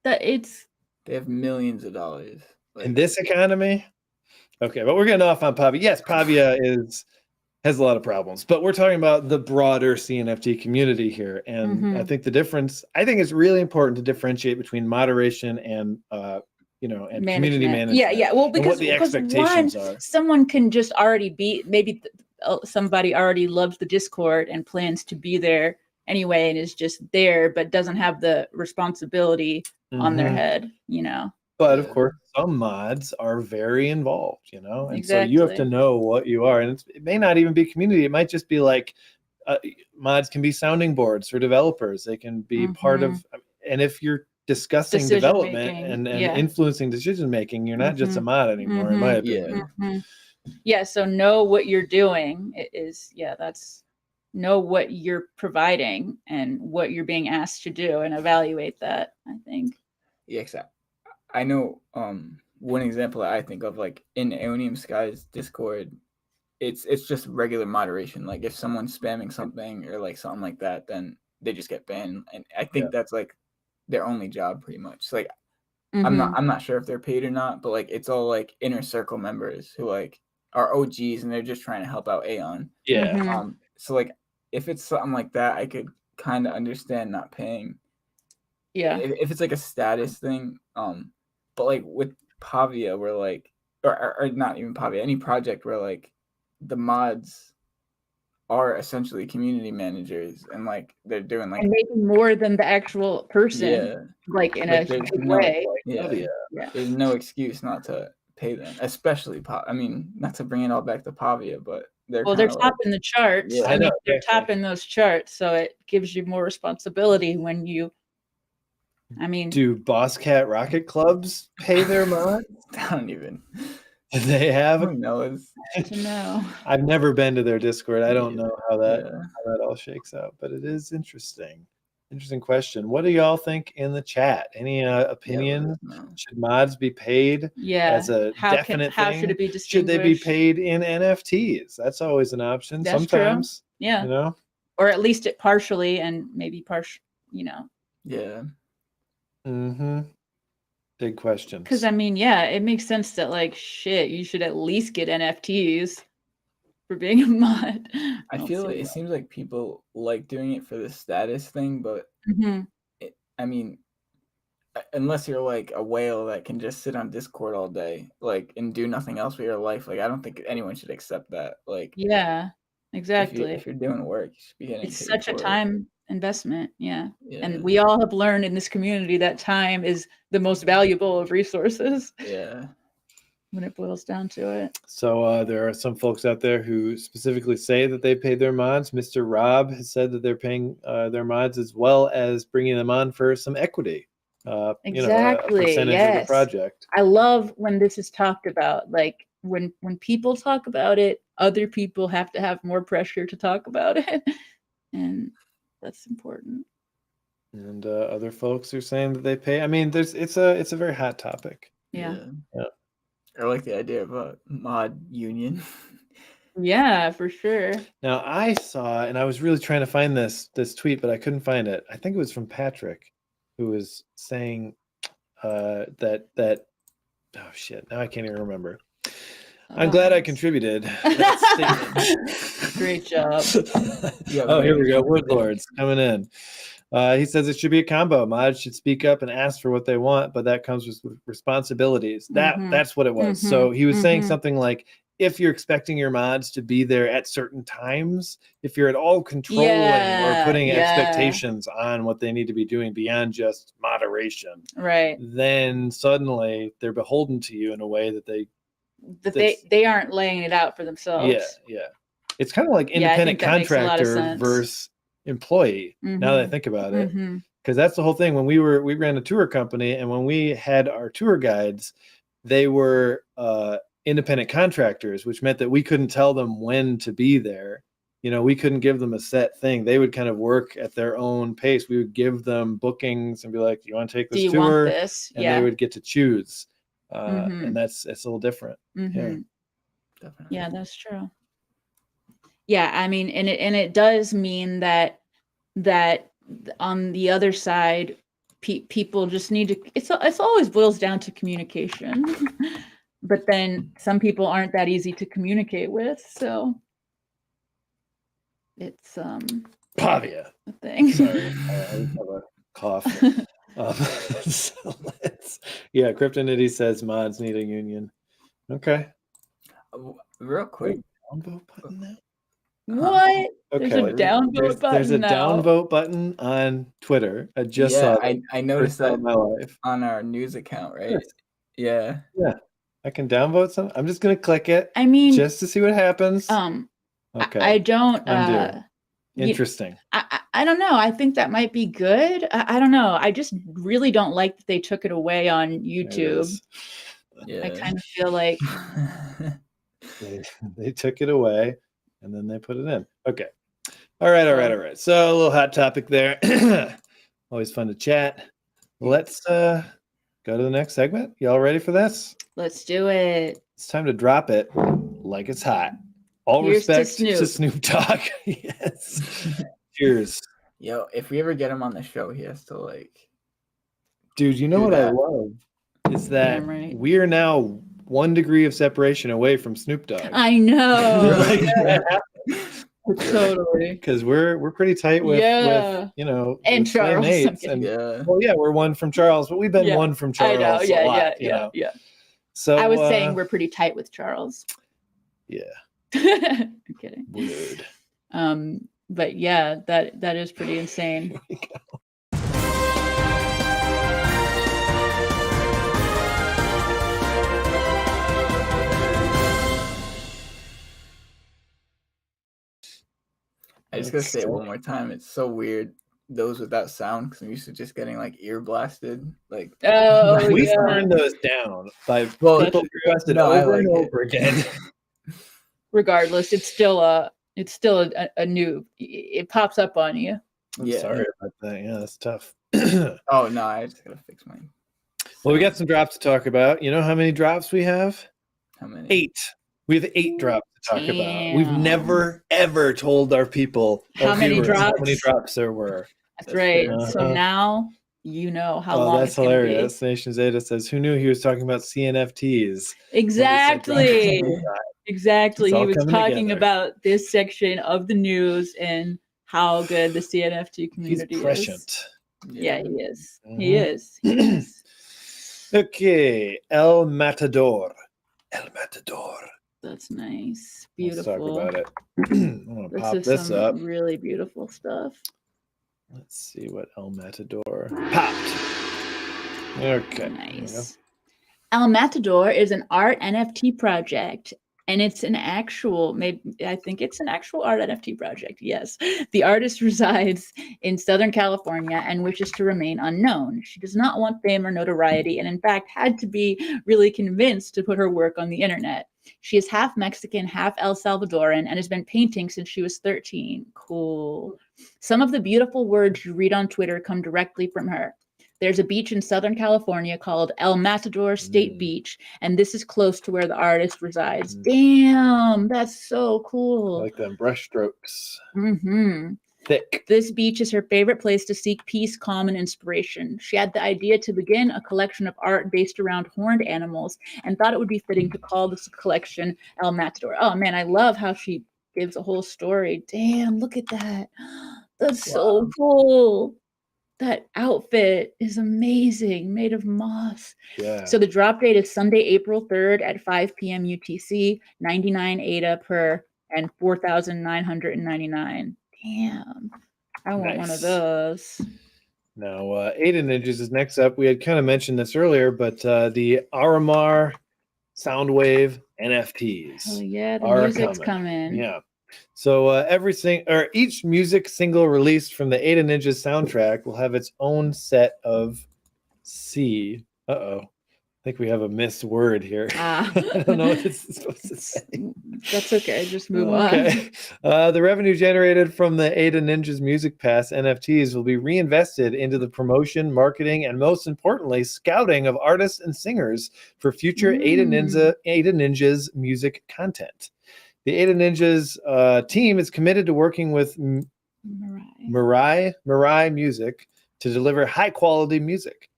that, they have millions of dollars. In this economy? Okay, but we're getting off on Pavia. Yes, Pavia has a lot of problems, but we're talking about the broader CNFT community here. And I think it's really important to differentiate between moderation and and community management. Yeah. Well, because what the expectations are. Someone can just already be, maybe somebody already loves the Discord and plans to be there anyway and is just there, but doesn't have the responsibility on their head, But of course, some mods are very involved, and exactly. So you have to know what you are. And it may not even be community. It might just be like mods can be sounding boards for developers. They can be part of, and if you're discussing development and influencing decision making, you're not just a mod anymore, in my opinion. Yeah, so know what you're doing that's know what you're providing and what you're being asked to do and evaluate that, I think. Yeah, exactly. I know one example that I think of, like in Aeonium Sky's Discord, it's just regular moderation. Like if someone's spamming something or like something like that, then they just get banned. And I think that's like their only job pretty much. So, like I'm not sure if they're paid or not, but like it's all like inner circle members who like are OGs and they're just trying to help out Aeon. Yeah. So like if it's something like that, I could kind of understand not paying. Yeah. If it's like a status thing, but like with Pavia, where like or not even Pavia, any project where like the mods are essentially community managers and like they're doing like and making more than the actual person, like in a good way. There's no excuse not to pay them, especially I mean, not to bring it all back to Pavia, but they're topping the charts. Yeah. I mean, they're topping those charts, so it gives you more responsibility when you. I mean, do Boss Cat Rocket Clubs pay their mods? I don't even. They have. Who knows? To know. I've never been to their Discord. I don't know how that all shakes out, but it is interesting. Interesting question. What do y'all think in the chat? Any opinions? Should mods be paid as a definite how thing? should it be Should they be distinguished? paid in NFTs? That's always an option. That's Sometimes. true. Yeah. You know? Or at least it partially and maybe partial, you know. Yeah. Mm-hmm. Big questions. Because I mean, yeah, it makes sense that like shit, you should at least get NFTs for being a mod. I feel like it seems like people like doing it for the status thing, but I mean, unless you're like a whale that can just sit on Discord all day, like, and do nothing else with your life, like, I don't think anyone should accept that. Like, yeah, exactly. If you're doing work, you should be getting. It's such a time investment, yeah. Yeah. And we all have learned in this community that time is the most valuable of resources. Yeah. When it boils down to it. So there are some folks out there who specifically say that they paid their mods. Mr. Rob has said that they're paying their mods as well as bringing them on for some equity. Exactly. A percentage of the project. I love when this is talked about. Like when people talk about it, other people have to have more pressure to talk about it, and that's important. And other folks are saying that they pay. I mean, it's a very hot topic. Yeah. I like the idea of a mod union. Yeah, for sure. Now I saw, and I was really trying to find this tweet, but I couldn't find it. I think it was from Patrick, who was saying that oh shit, now I can't even remember. I'm glad I contributed. Great job. Oh, here we go. Woodlords coming in. He says it should be a combo. Mods should speak up and ask for what they want, but that comes with responsibilities. That's what it was. So he was saying something like, if you're expecting your mods to be there at certain times, if you're at all controlling or putting expectations on what they need to be doing beyond just moderation, right, then suddenly they're beholden to you in a way that they aren't laying it out for themselves. Yeah. It's kind of like independent contractor versus employee. Now that I think about it, because that's the whole thing. When we ran a tour company, and when we had our tour guides, they were independent contractors, which meant that we couldn't tell them when to be there. You know, we couldn't give them a set thing. They would kind of work at their own pace. We would give them bookings and be like, "Do you want to take this tour?" Want this? And they would get to choose. And it's a little different. Yeah, definitely. Yeah, that's true. Yeah, I mean, and it does mean that on the other side, people just need to. It's always boils down to communication, but then some people aren't that easy to communicate with, so it's Pavia a thing. Sorry, I have a cough. So Kryptonity says mods need a union. Okay. Real quick. Downvote button now? What? Okay. There's a downvote button. There's a now. downvote button on Twitter. I just saw it. I noticed that in my life on our news account, right? Yeah. Yeah. I can downvote some. I'm just gonna click it. I mean, just to see what happens. Okay. I don't. Interesting. I don't know. I think that might be good. I don't know. I just really don't like that they took it away on YouTube. I kind of feel like they took it away and then they put it in. Okay. All right. So a little hot topic there. Always fun to chat. Let's go to the next segment. Y'all ready for this? Let's do it. It's time to drop it like it's hot. All Here's respect to Snoop Dogg. Yes. Cheers. Yo, if we ever get him on the show, he has to Dude, you know what I love is that we are now 1 degree of separation away from Snoop Dogg. I know. Totally. Because we're pretty tight with and Charles. Mates, and we're one from Charles, but we've been one from Charles. I know. Yeah. So I was saying we're pretty tight with Charles. Yeah. I'm kidding. Weird. But yeah, that is pretty insane. Here we go. I just gotta say it one more time. It's so weird. Those without sound, because I'm used to just getting like ear blasted. Like, we turned those down by people requested over and over again. Regardless, it's still a new. It pops up on you. I'm sorry about that. Yeah, that's tough. Oh no, I just gotta fix mine. Well, we got some drops to talk about. You know how many drops we have? How many? 8. We have 8 drops to talk about. We've never ever told our people how many drops there were. That's right. So now you know how long. That's hilarious. Nation Zeta says, "Who knew he was talking about CNFTs?" Exactly. Exactly. He was talking together. about this section of the news and how good the CNFT community He's prescient. is. Yeah, he is. He is. He is. Okay, El Matador. El Matador. That's nice. Beautiful. Let's talk about it. I'm gonna pop this up. Really beautiful stuff. Let's see what El Matador popped. Okay. Nice. El Matador is an art NFT project. And it's an actual, I think it's an actual art NFT project. Yes. The artist resides in Southern California and wishes to remain unknown. She does not want fame or notoriety, and in fact had to be really convinced to put her work on the internet. She is half Mexican, half El Salvadoran, and has been painting since she was 13. Cool. Some of the beautiful words you read on Twitter come directly from her. There's a beach in Southern California called El Matador State Beach, and this is close to where the artist resides. Damn, that's so cool. I like them brush strokes. Mm-hmm. Thick. This beach is her favorite place to seek peace, calm, and inspiration. She had the idea to begin a collection of art based around horned animals and thought it would be fitting to call this collection El Matador. Oh, man, I love how she gives a whole story. Damn, look at that. That's so cool. That outfit is amazing, made of moss. Yeah. So the drop date is Sunday, April 3rd at 5 p.m. UTC, 99 ADA per, and 4,999. Damn, I want one of those. Now, 8 Ninjas is next up. We had kind of mentioned this earlier, but the Aramar Soundwave NFTs. Oh yeah, the music's coming. Yeah. So each music single released from the 8 Ninjas soundtrack will have its own set of I think we have a missed word here. I don't know what this is supposed to say. That's okay. Just move on. The revenue generated from the 8 Ninjas Music Pass NFTs will be reinvested into the promotion, marketing, and most importantly, scouting of artists and singers for future 8 Ninjas music content. The 8 Ninjas team is committed to working with Mirai Music to deliver high-quality music.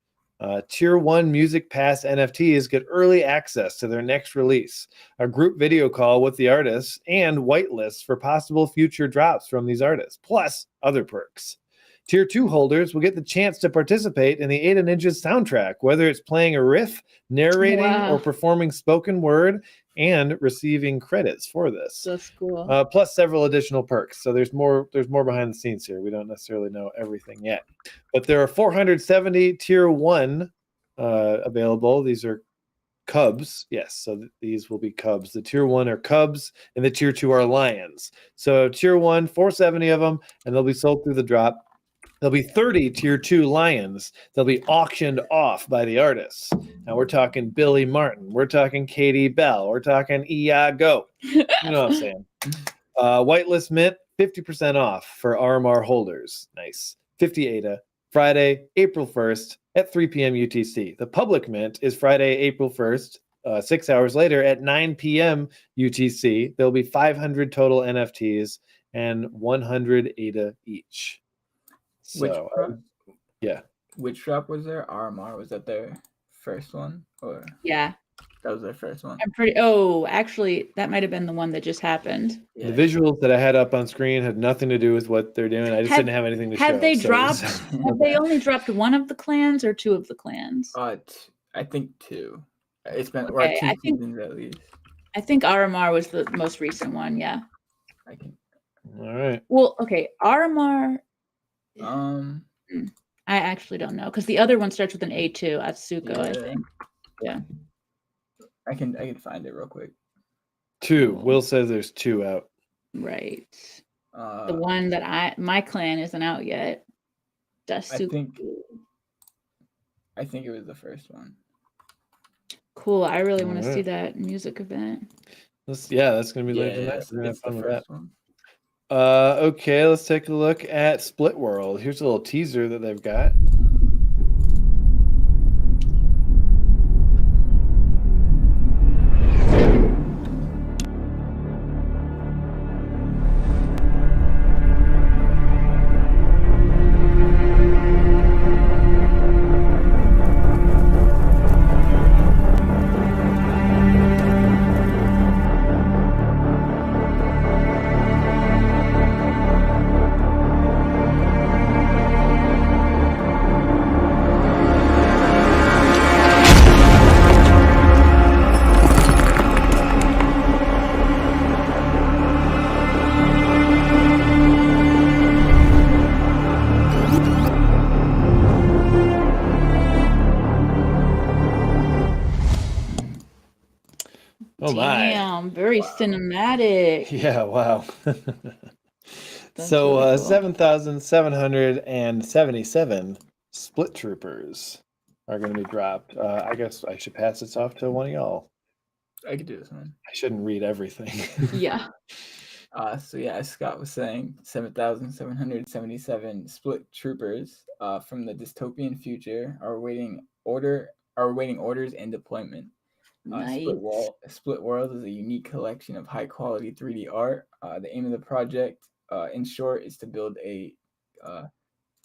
Tier 1 Music Pass NFTs get early access to their next release, a group video call with the artists, and whitelists for possible future drops from these artists, plus other perks. Tier 2 holders will get the chance to participate in the 8 Ninjas soundtrack, whether it's playing a riff, narrating, or performing spoken word, and receiving credits for this. That's cool. Plus several additional perks. So there's more behind the scenes here. We don't necessarily know everything yet. But there are 470 Tier 1 available. These are Cubs. Yes, so these will be Cubs. The Tier 1 are Cubs, and the Tier 2 are Lions. So Tier 1, 470 of them, and they'll be sold through the drop. There'll be 30 Tier 2 Lions. They'll be auctioned off by the artists. Now we're talking Billy Martin. We're talking Katie Bell. We're talking Iago. You know what I'm saying? Whitelist mint, 50% off for RMR holders. Nice. 50 ADA. Friday, April 1st at 3 p.m. UTC. The public mint is Friday, April 1st, 6 hours later at 9 p.m. UTC. There'll be 500 total NFTs and 100 ADA each. So, Which drop was there? RMR, was that their first one? Or yeah, that was their first one. Actually, that might have been the one that just happened. The visuals that I had up on screen had nothing to do with what they're doing. I just didn't have anything to show. Have they only dropped one of the clans or two of the clans? I think two. It's been 2 seasons at least. I think RMR was the most recent one. Yeah. All right. Well, okay, RMR. I actually don't know because the other one starts with an A2. Atsuko, I think. Yeah. I can find it real quick. 2. Will says there's 2 out. Right. The one that my clan isn't out yet. That's super cool. I think it was the first one. Cool. I really want to see that music event. That's going to be later tonight. We're going to have fun with that. One. Okay, let's take a look at Split World. Here's a little teaser that they've got. Oh my. Damn, very cinematic. Yeah, wow. So really cool. 7,777 split troopers are going to be dropped. I guess I should pass this off to one of y'all. I could do this one. I shouldn't read everything. Yeah. So yeah, as Scott was saying, 7,777 split troopers from the dystopian future are awaiting orders and deployment. Nice. Split World is a unique collection of high quality 3D art. The aim of the project, in short, is to build a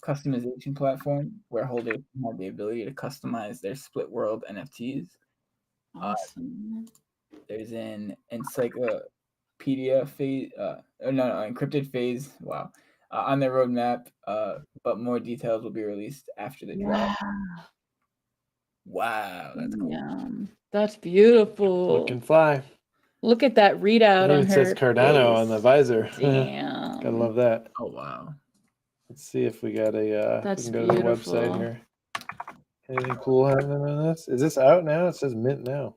customization platform where holders have the ability to customize their Split World NFTs. Awesome. There's an encyclopedia phase, encrypted phase. Wow. On their roadmap, but more details will be released after the drop. Wow, that's cool. Yum. That's beautiful. Looking fly. Look at that readout on It her. says Cardano face. on the visor. Damn. Gotta love that. Oh wow. Let's see if we got a. That's we can go to the website here. Anything cool happening on this? Is this out now? It says mint now.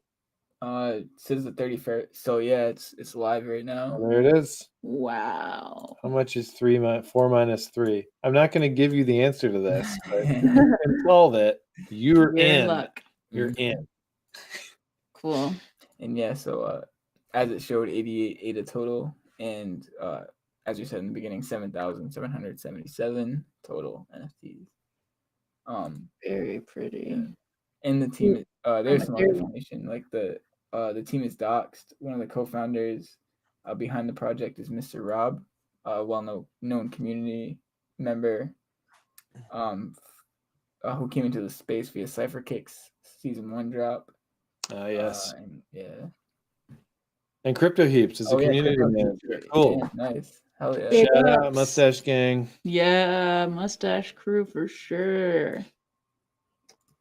It says the 31st. So yeah, it's live right now. Oh, there it is. Wow. How much is 4 minus 3? I'm not going to give you the answer to this, but if you can solve it, you're in. Luck. You're in. Cool. And yeah, so as it showed, 88 ADA total, and as you said in the beginning, 7,777 total NFTs. Very pretty. Yeah. And the team, there's some other information. Like the team is doxed. One of the co-founders behind the project is Mr. Rob, a well-known community member, who came into the space via CypherKicks Season 1 drop. Yes. And Crypto Heaps is a community manager. Cool. Yeah, nice. Hell yeah. Shout out Mustache Gang. Yeah, Mustache Crew for sure.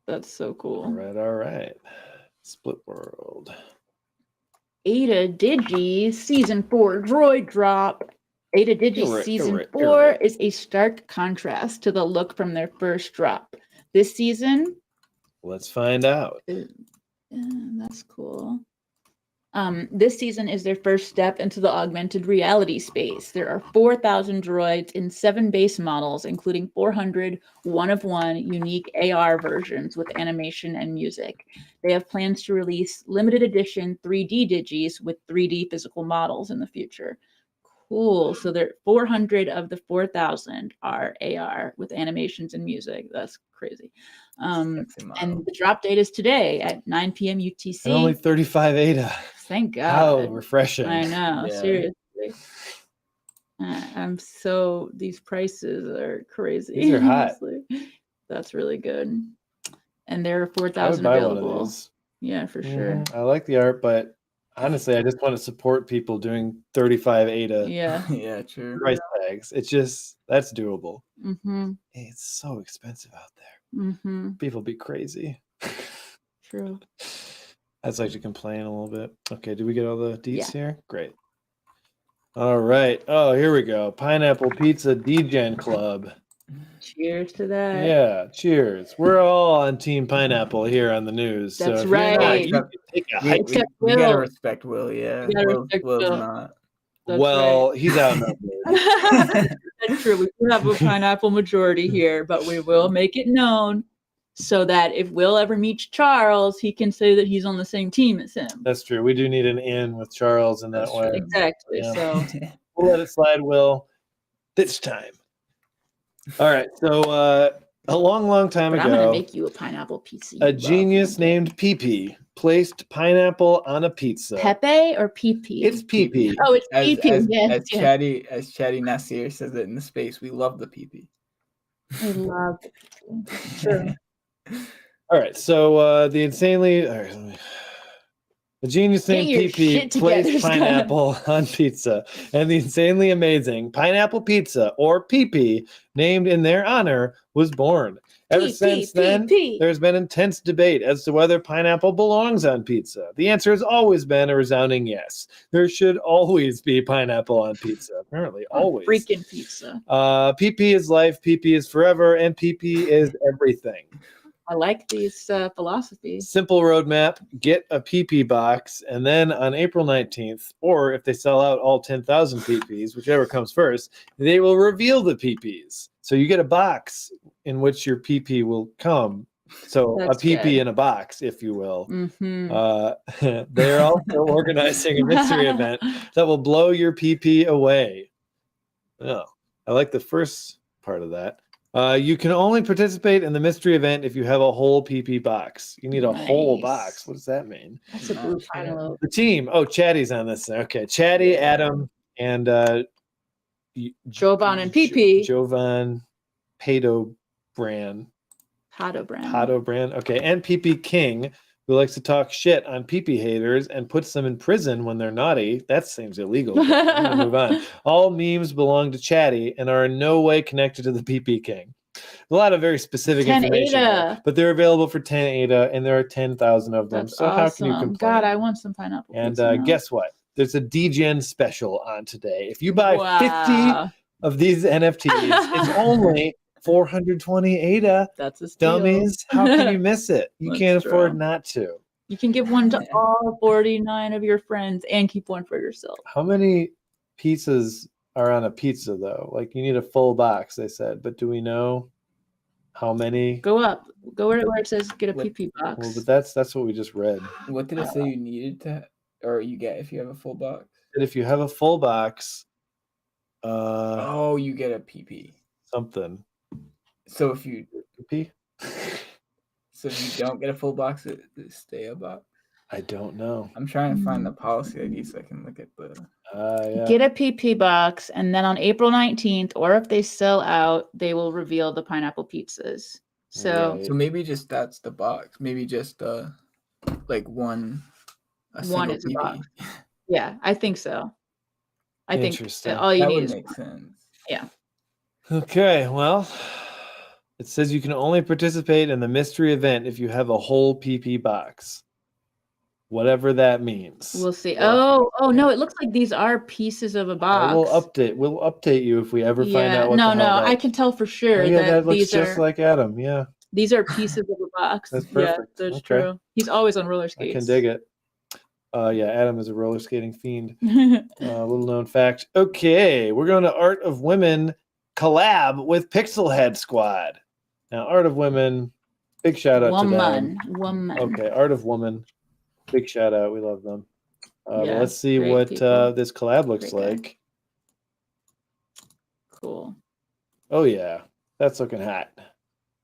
That's so cool. All right. Split World. Ada Digi Season 4 Droid Drop. Ada Digi Season 4 is a stark contrast to the look from their first drop. This season... Let's find out. That's cool. This season is their first step into the augmented reality space. There are 4,000 droids in 7 base models, including 400 one-of-one unique AR versions with animation and music. They have plans to release limited edition 3D digis with 3D physical models in the future. Cool. So there 400 of the 4,000 are AR with animations and music. That's crazy. And the drop date is today at 9 p.m. UTC. And only 35 ADA. Thank God. How refreshing. I know. Yeah. Seriously. These prices are crazy. These are hot. That's really good. And there are 4,000 available. Yeah, for sure. I like the art, but honestly, I just want to support people doing 35 ADA. Yeah. Yeah, true. Price tags. It's just, that's doable. Mm-hmm. It's so expensive out there. Mm-hmm. People be crazy. True. I'd like to complain a little bit. Okay, do we get all the deets here? Great. All right. Oh, here we go. Pineapple Pizza Degen Club. Cheers to that. Yeah, cheers. We're all on Team Pineapple here on the news. That's so right. You can take a hike. We gotta respect Will, yeah. Will's not. That's well, he's outnumbered. That's true. We do have a pineapple majority here, but we will make it known so that if Will ever meets Charles, he can say that he's on the same team as him. That's true. We do need an in with Charles in that way. Exactly. Yeah. So We'll let it slide, Will, this time. All right. So a long time but ago, I'm gonna make you a pineapple pizza. a genius named Pee placed pineapple on a pizza. Pepe or PP? It's PP. Oh, it's PP. Yes, As Chatty Nasir says it in the space, we love the PP. I love it. True. All right. So the genius named PP placed pineapple on pizza, and the insanely amazing pineapple pizza, or PP, named in their honor, was born. Ever since then, there's been intense debate as to whether pineapple belongs on pizza. The answer has always been a resounding yes. There should always be pineapple on pizza. Apparently, always. Freaking pizza. PP is life, PP is forever, and PP is everything. I like these philosophies. Simple roadmap: get a PP box, and then on April 19th, or if they sell out all 10,000 PPs, whichever comes first, they will reveal the PPs. So you get a box in which your PP will come. So That's a PP good. in a box, if you will. Mm-hmm. They're also organizing a mystery event that will blow your PP away. Oh, I like the first part of that. You can only participate in the mystery event if you have a whole PP box. You need a whole box. What does that mean? That's a blue envelope. The team. Oh, Chatty's on this. Okay, Chatty, Adam, and Jovan and PP. Jovan Pato Brand. Pato brand. Okay, and PP King, who likes to talk shit on PP haters and puts them in prison when they're naughty. That seems illegal. But I'm gonna move on. All memes belong to Chatty and are in no way connected to the PP King. A lot of very specific 10 information, ADA. but they're available for 10 ADA, and there are 10,000 of them. That's so awesome. how can you complain? God, I want some pineapple. And pizza now. guess what? There's a DGen special on today. If you buy Wow. 50 of these NFTs, it's only 420 ADA. That's a steal. Dummies. How can you miss it? You That's can't afford true. not to. You can give one to all 49 of your friends and keep one for yourself. How many pizzas are on a pizza, though? Like, you need a full box, they said. But do we know how many? Go up. Go where it says get a PP box. Well, but that's what we just read. What did it say you needed to, or you get if you have a full box? That if you have a full box, oh, you get a PP. Something. So if you PP? So if you don't get a full box, it stay a box. I don't know. I'm trying to find the policy ID so I can look at the. Yeah. Get a PP box, and then on April 19th, or if they sell out, they will reveal the pineapple pizzas. So, So maybe just that's the box. Maybe just like one. One is a box. Yeah, I think so. I think all you that need would is make sense. Yeah. Okay, well, it says you can only participate in the mystery event if you have a whole PP box. Whatever that means. We'll see. Oh no, it looks like these are pieces of a box. We'll update you if we ever find out what no, the hell I can tell for sure that looks these just like Adam. Yeah. These are pieces of a box. That's perfect. Yeah, that's Okay. true. He's always on roller I skates. can dig it. Yeah, Adam is a roller skating fiend. Little known fact. Okay, we're going to Art of Women collab with Pixelhead Squad. Now, Art of Women, big shout out to them. Woman. Okay, Art of Woman, big shout out. We love them. But Yeah, let's see great what people. this collab looks Great guy. like. Cool. Oh yeah, that's looking hot.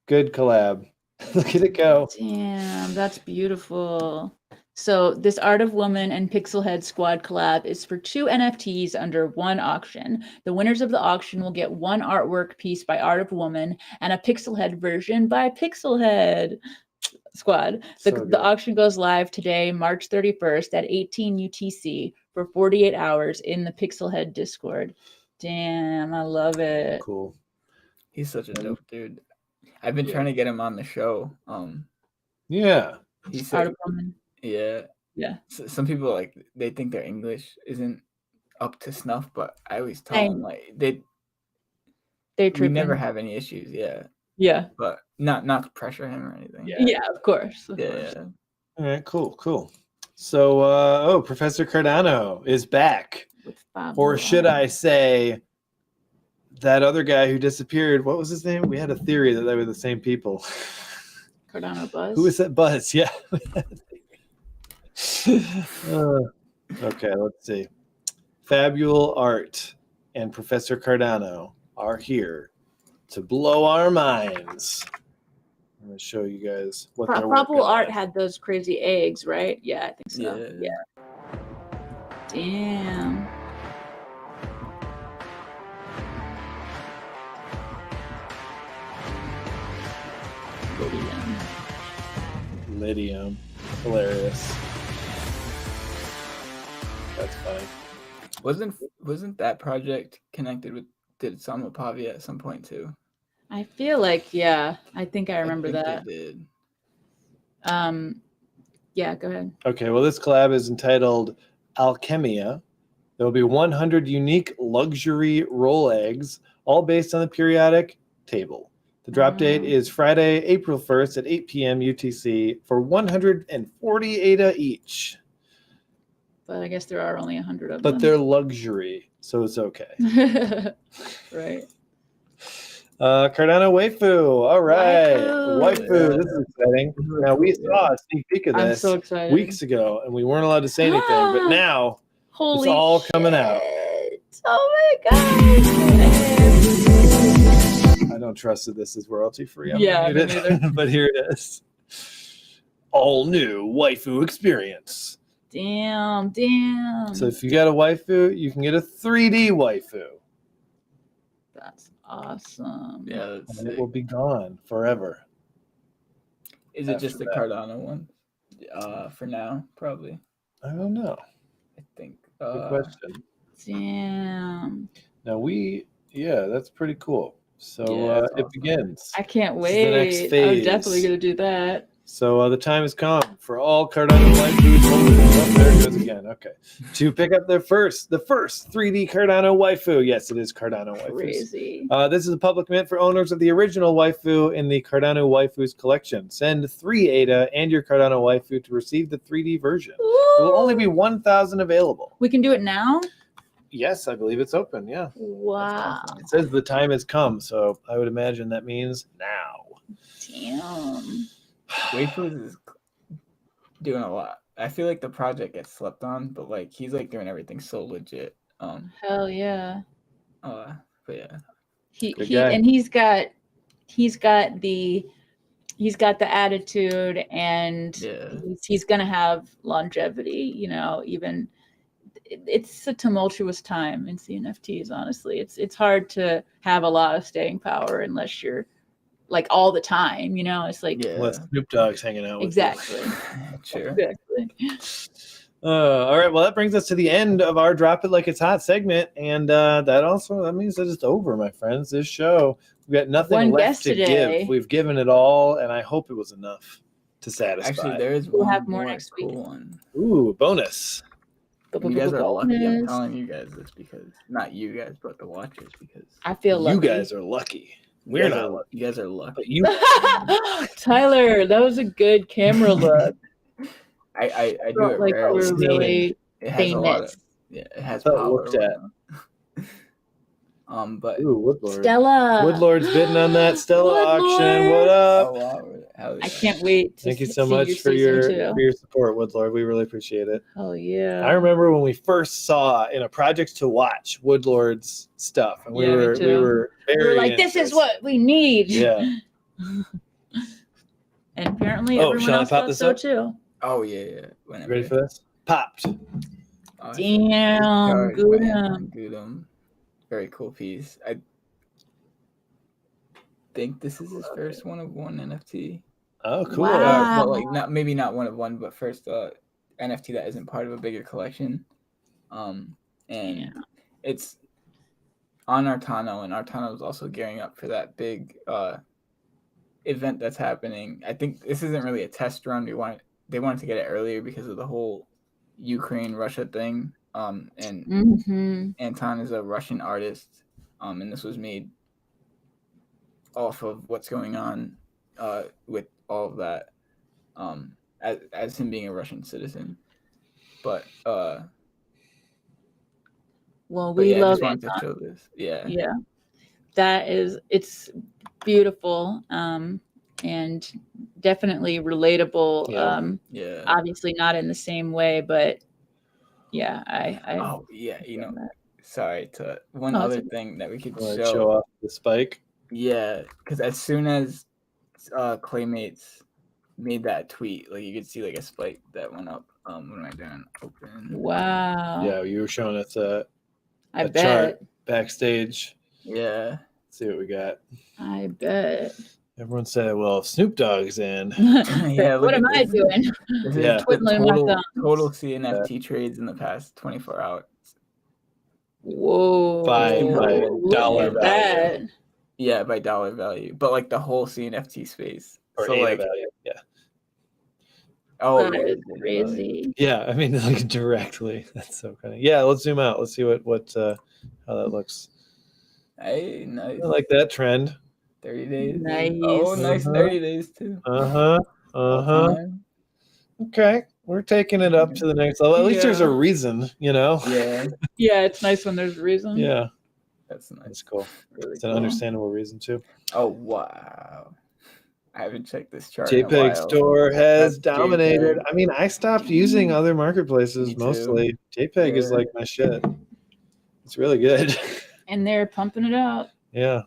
Good collab. Look at it go. Damn, that's beautiful. So this Art of Woman and Pixelhead Squad collab is for 2 NFTs under one auction. The winners of the auction will get one artwork piece by Art of Woman and a Pixelhead version by Pixelhead Squad. The auction goes live today, March 31st at 18 UTC for 48 hours in the Pixelhead Discord. Damn, I love it. Cool. He's such a dope dude. I've been trying to get him on the show. Yeah. He Art said, of Woman. yeah. Some people they think their English isn't up to snuff, but I always tell them like we never have any issues. Yeah, but not to pressure him or anything. Yeah, of course. Yeah. All right, cool. So Professor Cardano is back. With Bob Or should Art. I say that other guy who disappeared? What was his name? We had a theory that they were the same people. Cardano Buzz? Who was that? Buzz, yeah. Okay, let's see. Fabule Art and Professor Cardano are here to blow our minds. I'm going to show you guys what they're working Fabule Art on. had those crazy eggs, right? Yeah, I think so. Yeah. Damn. Lydium. Hilarious. That's funny. Wasn't that project connected with did Sama Pavia at some point too? I feel like, yeah, I think I remember think that. They did. Yeah, go ahead. Okay, well, this collab is entitled Alchemia. There will be 100 unique luxury roll eggs, all based on the periodic table. The drop date is Friday, April 1st at 8 p.m. UTC for 140 ADA each. But I guess there are only 100 of them. But they're luxury, so it's okay. Right. Cardano Waifu. All right. Waifu. This is exciting. Now, we saw a sneak peek of I'm this so excited. weeks ago, and we weren't allowed to say anything, but now Holy it's all coming out. Oh my god. I don't trust that this is royalty free. Yeah, me neither. But here it is. All new waifu experience. Damn. So if you got a waifu, you can get a 3D waifu. That's awesome. Yeah, And it will be gone forever. Is it just the Cardano one? For now, probably. I don't know. I think. Good question. Damn. Now that's pretty cool. So Yeah, it begins. I can't This is the next wait. I'm phase. definitely gonna do that. So the time has come for all Cardano waifu holders. Oh, there it goes again. Okay, to pick up the first 3D Cardano waifu. Yes, it is Cardano waifus. Crazy. This is a public mint for owners of the original waifu in the Cardano waifus collection. Send 3 ADA and your Cardano waifu to receive the 3D version. There will only be 1,000 available. We can do it now? Yes, I believe it's open. Yeah. Wow. It says the time has come, so I would imagine that means now. Damn. Waifus is doing a lot. I feel like the project gets slept on, but like he's like doing everything so legit. Hell yeah. But yeah. He's got the attitude, and he's gonna have longevity, even it's a tumultuous time in CNFTs, honestly. It's hard to have a lot of staying power unless you're like all the time, it's like Unless Snoop Dogg's hanging out with exactly. Sure. Exactly. All right, well, that brings us to the end of our Drop It Like It's Hot segment, and that means that it's over, my friends. This show, we've got nothing One left guest to today. give. We've given it all, and I hope it was enough to satisfy. Actually, there is We'll one have more more next cool week. one. Ooh, bonus. You guys are lucky. I'm Bonus. telling you guys this because not you guys, but the watchers, because I feel lucky. You guys are lucky. We're not lucky. You guys are lucky. But you Tyler, that was a good camera look. I do Felt it like rarely. we're really It has a lot of famous. it has Felt power. looked at. But Ooh, Woodlord. Stella. Woodlord's bidding on that Stella auction. What up? oh wow, hell yeah. I can't wait to Thank you so see much your for season your two. support, Woodlord. We really appreciate it. Oh yeah. I remember when we first saw in a project to watch Woodlord's stuff, and we Yeah, me were too. very We were like, this is interested. what we need. Yeah. And apparently Oh, everyone shall I else pop thought this so up? too. Oh yeah. You Whenever. ready for this? Popped. Oh, Damn, good. good. Very cool piece. I think this is his first one of one NFT. Oh, cool. Wow. But like maybe not one of one, but first NFT that isn't part of a bigger collection. And it's on Artano, and Artano is also gearing up for that big event that's happening. I think this isn't really a test run. They wanted to get it earlier because of the whole Ukraine-Russia thing. And Anton is a Russian artist, and this was made off of what's going on with all of that, as him being a Russian citizen. But Well, But we yeah, I love just wanted it. to show this. Yeah. Yeah, it's beautiful, and definitely relatable. Yeah. Obviously not in the same way, but yeah, I Oh yeah, sorry to one Oh, other it's okay. thing that we could Wanna show. off the spike. Yeah, because as soon as Claymates made that tweet, like you could see like a spike that went up. What am I doing? Open. Wow. Yeah, you were showing us a I chart bet. backstage. Yeah. Let's see what we got. I bet. Everyone said, "Well, if Snoop Dogg's in." Yeah, What am I doing? This Yeah. is the Twiddling my thumbs. total CNFT trades in the past 24 hours. Whoa. By dollar Look at value. that. Yeah, by dollar value, but like the whole CNFT space. Or so ADA like, value. Yeah. oh, That yeah, is crazy. Yeah, I mean, like directly. That's so funny. Yeah, let's zoom out. Let's see what how that looks. Hey, nice. I like that trend. 30 days. Nice. Oh, nice 30 days too. All-time. Okay, we're taking it up to the next level. At least there's a reason, you know. Yeah. Yeah, it's nice when there's reason. Yeah, That's nice. that's cool. Really It's an cool. understandable reason too. Oh wow. I haven't checked this chart in a JPEG while. Store has That's dominated. JPEG. I mean, I stopped using other marketplaces Me too. mostly. JPEG is Yeah. like my shit. It's really good. And they're pumping it out. Yeah.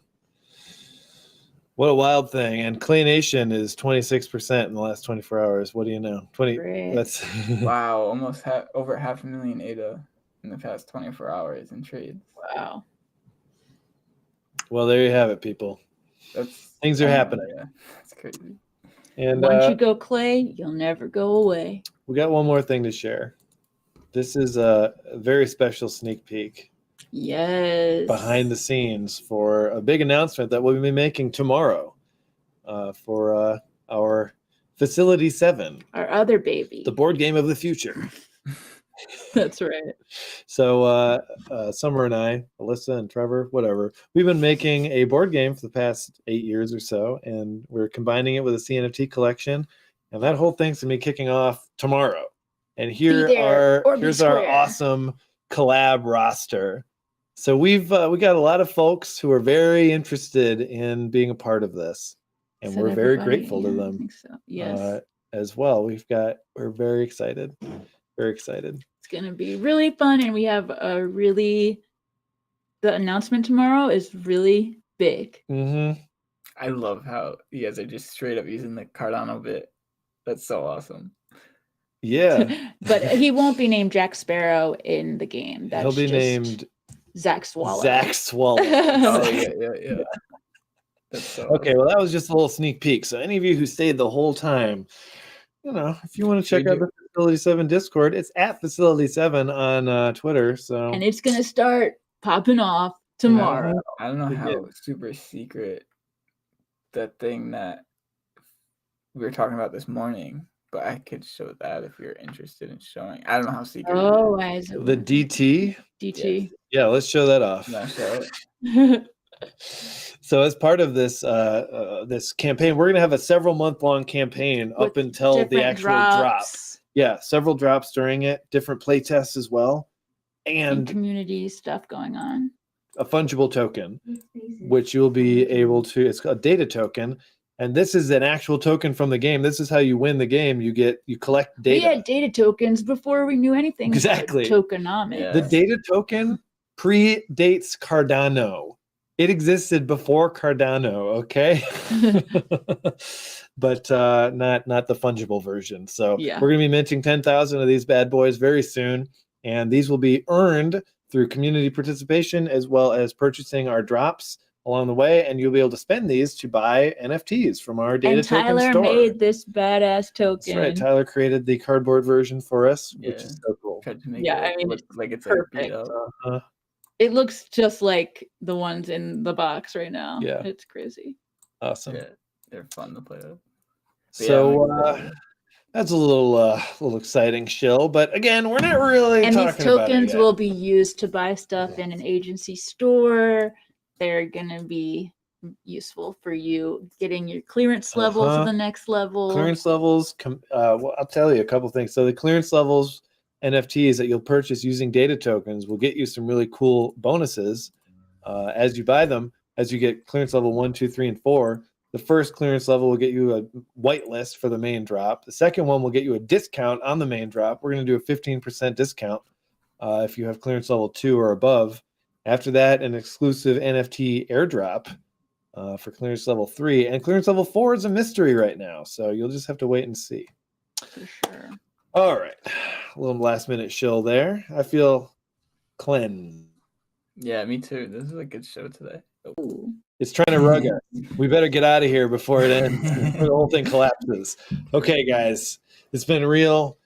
What a wild thing. And Clay Nation is 26% in the last 24 hours. What do you know? 20. Great. That's Wow, almost over 500,000 ADA in the past 24 hours in trades. Wow. well, there you have it, people. Things are happening. Yeah, that's crazy. And Once you go Clay, you'll never go away. we got one more thing to share. This is a very special sneak peek Yes. behind the scenes for a big announcement that we'll be making tomorrow for our Facility 7. Our other baby. The board game of the future. That's right. So Summer and I, Alyssa and Trevor, whatever, we've been making a board game for the past 8 years or so, and we're combining it with a CNFT collection, and that whole thing's gonna be kicking off tomorrow. And here's our awesome collab roster. So we got a lot of folks who are very interested in being a part of this, and Said we're very everybody, grateful to yeah, I them think so. Yes. as well. We're very excited. Very excited. It's going to be really fun. And we have the announcement tomorrow is really big. Mm-hmm. I love how you guys are just straight up using the Cardano bit. That's so awesome. Yeah. But he won't be named Jack Sparrow in the game. He'll be named Zach Swallow. Zach Swallow. Oh, yeah. That's so okay, well, that was just a little sneak peek. So any of you who stayed the whole time, if you want to check out the Facility 7 Discord, it's at Facility 7 on Twitter. So And it's going to start popping off tomorrow. I don't know how super secret that thing that we were talking about this morning, but I could show that if you're interested in showing. I don't know how secret. Oh, why is it? The DT. DT. Yeah, let's show that off. No, show it. So as part of this this campaign, we're going to have a several month-long campaign up until the actual drop. Yeah, several drops during it, different play tests as well, and community stuff going on. A fungible token, which you'll be able to. It's a data token, and this is an actual token from the game. This is how you win the game. You collect data. We had data tokens before we knew anything. Exactly. Tokenomics. Yeah. The data token predates Cardano. It existed before Cardano, okay? But not the fungible version. So we're going to be minting 10,000 of these bad boys very soon, and these will be earned through community participation as well as purchasing our drops along the way, and you'll be able to spend these to buy NFTs from our data token store. Tyler made this badass token. That's right. Tyler created the cardboard version for us, which is so cool. Tried to make I mean, look like it's perfect. It looks just like the ones in the box right now. Yeah. It's crazy. Awesome. Yeah, they're fun to play with. So that's a little exciting shill, but again, we're not really and talking these tokens about it will be used to buy stuff in an agency store. They're gonna be useful for you getting your clearance level to the next level. Clearance levels, well, I'll tell you a couple things. So the clearance levels NFTs that you'll purchase using data tokens will get you some really cool bonuses as you buy them. As you get clearance level 1, 2, 3, and 4, the first clearance level will get you a whitelist for the main drop. The second one will get you a discount on the main drop. We're going to do a 15% discount if you have clearance level 2 or above. After that, an exclusive NFT airdrop for clearance level 3. And clearance level 4 is a mystery right now, so you'll just have to wait and see. For sure. All right. A little last minute shill there. I feel cleansed. Yeah, me too. This is a good show today. Ooh. It's trying to rug us. We better get out of here before it ends, before the whole thing collapses. Okay, guys. It's been real.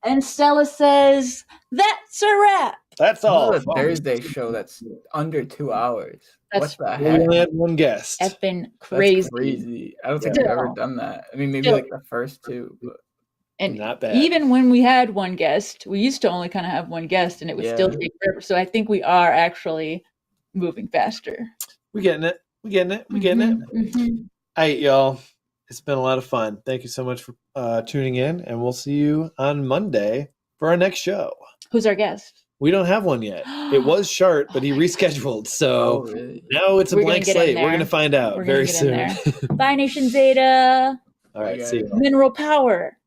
And Stella says, that's a wrap. That's all. This is a Thursday show that's under 2 hours. That's what the We heck? only had one guest. Effing crazy. That's crazy. I don't think I've ever done that. I mean, maybe like the first two, but And not bad. even when we had one guest, we used to only kind of have one guest, and it would still take forever. So I think we are actually moving faster. We're getting it. We're getting it. We're getting it. Mm-hmm. All right, y'all. It's been a lot of fun. Thank you so much for tuning in, and we'll see you on Monday for our next show. Who's our guest? We don't have one yet. It was Shart, but he rescheduled. So now it's a blank slate. We're going to find out very soon. Bye, Nation Zeta. All right, see you. Mineral Power.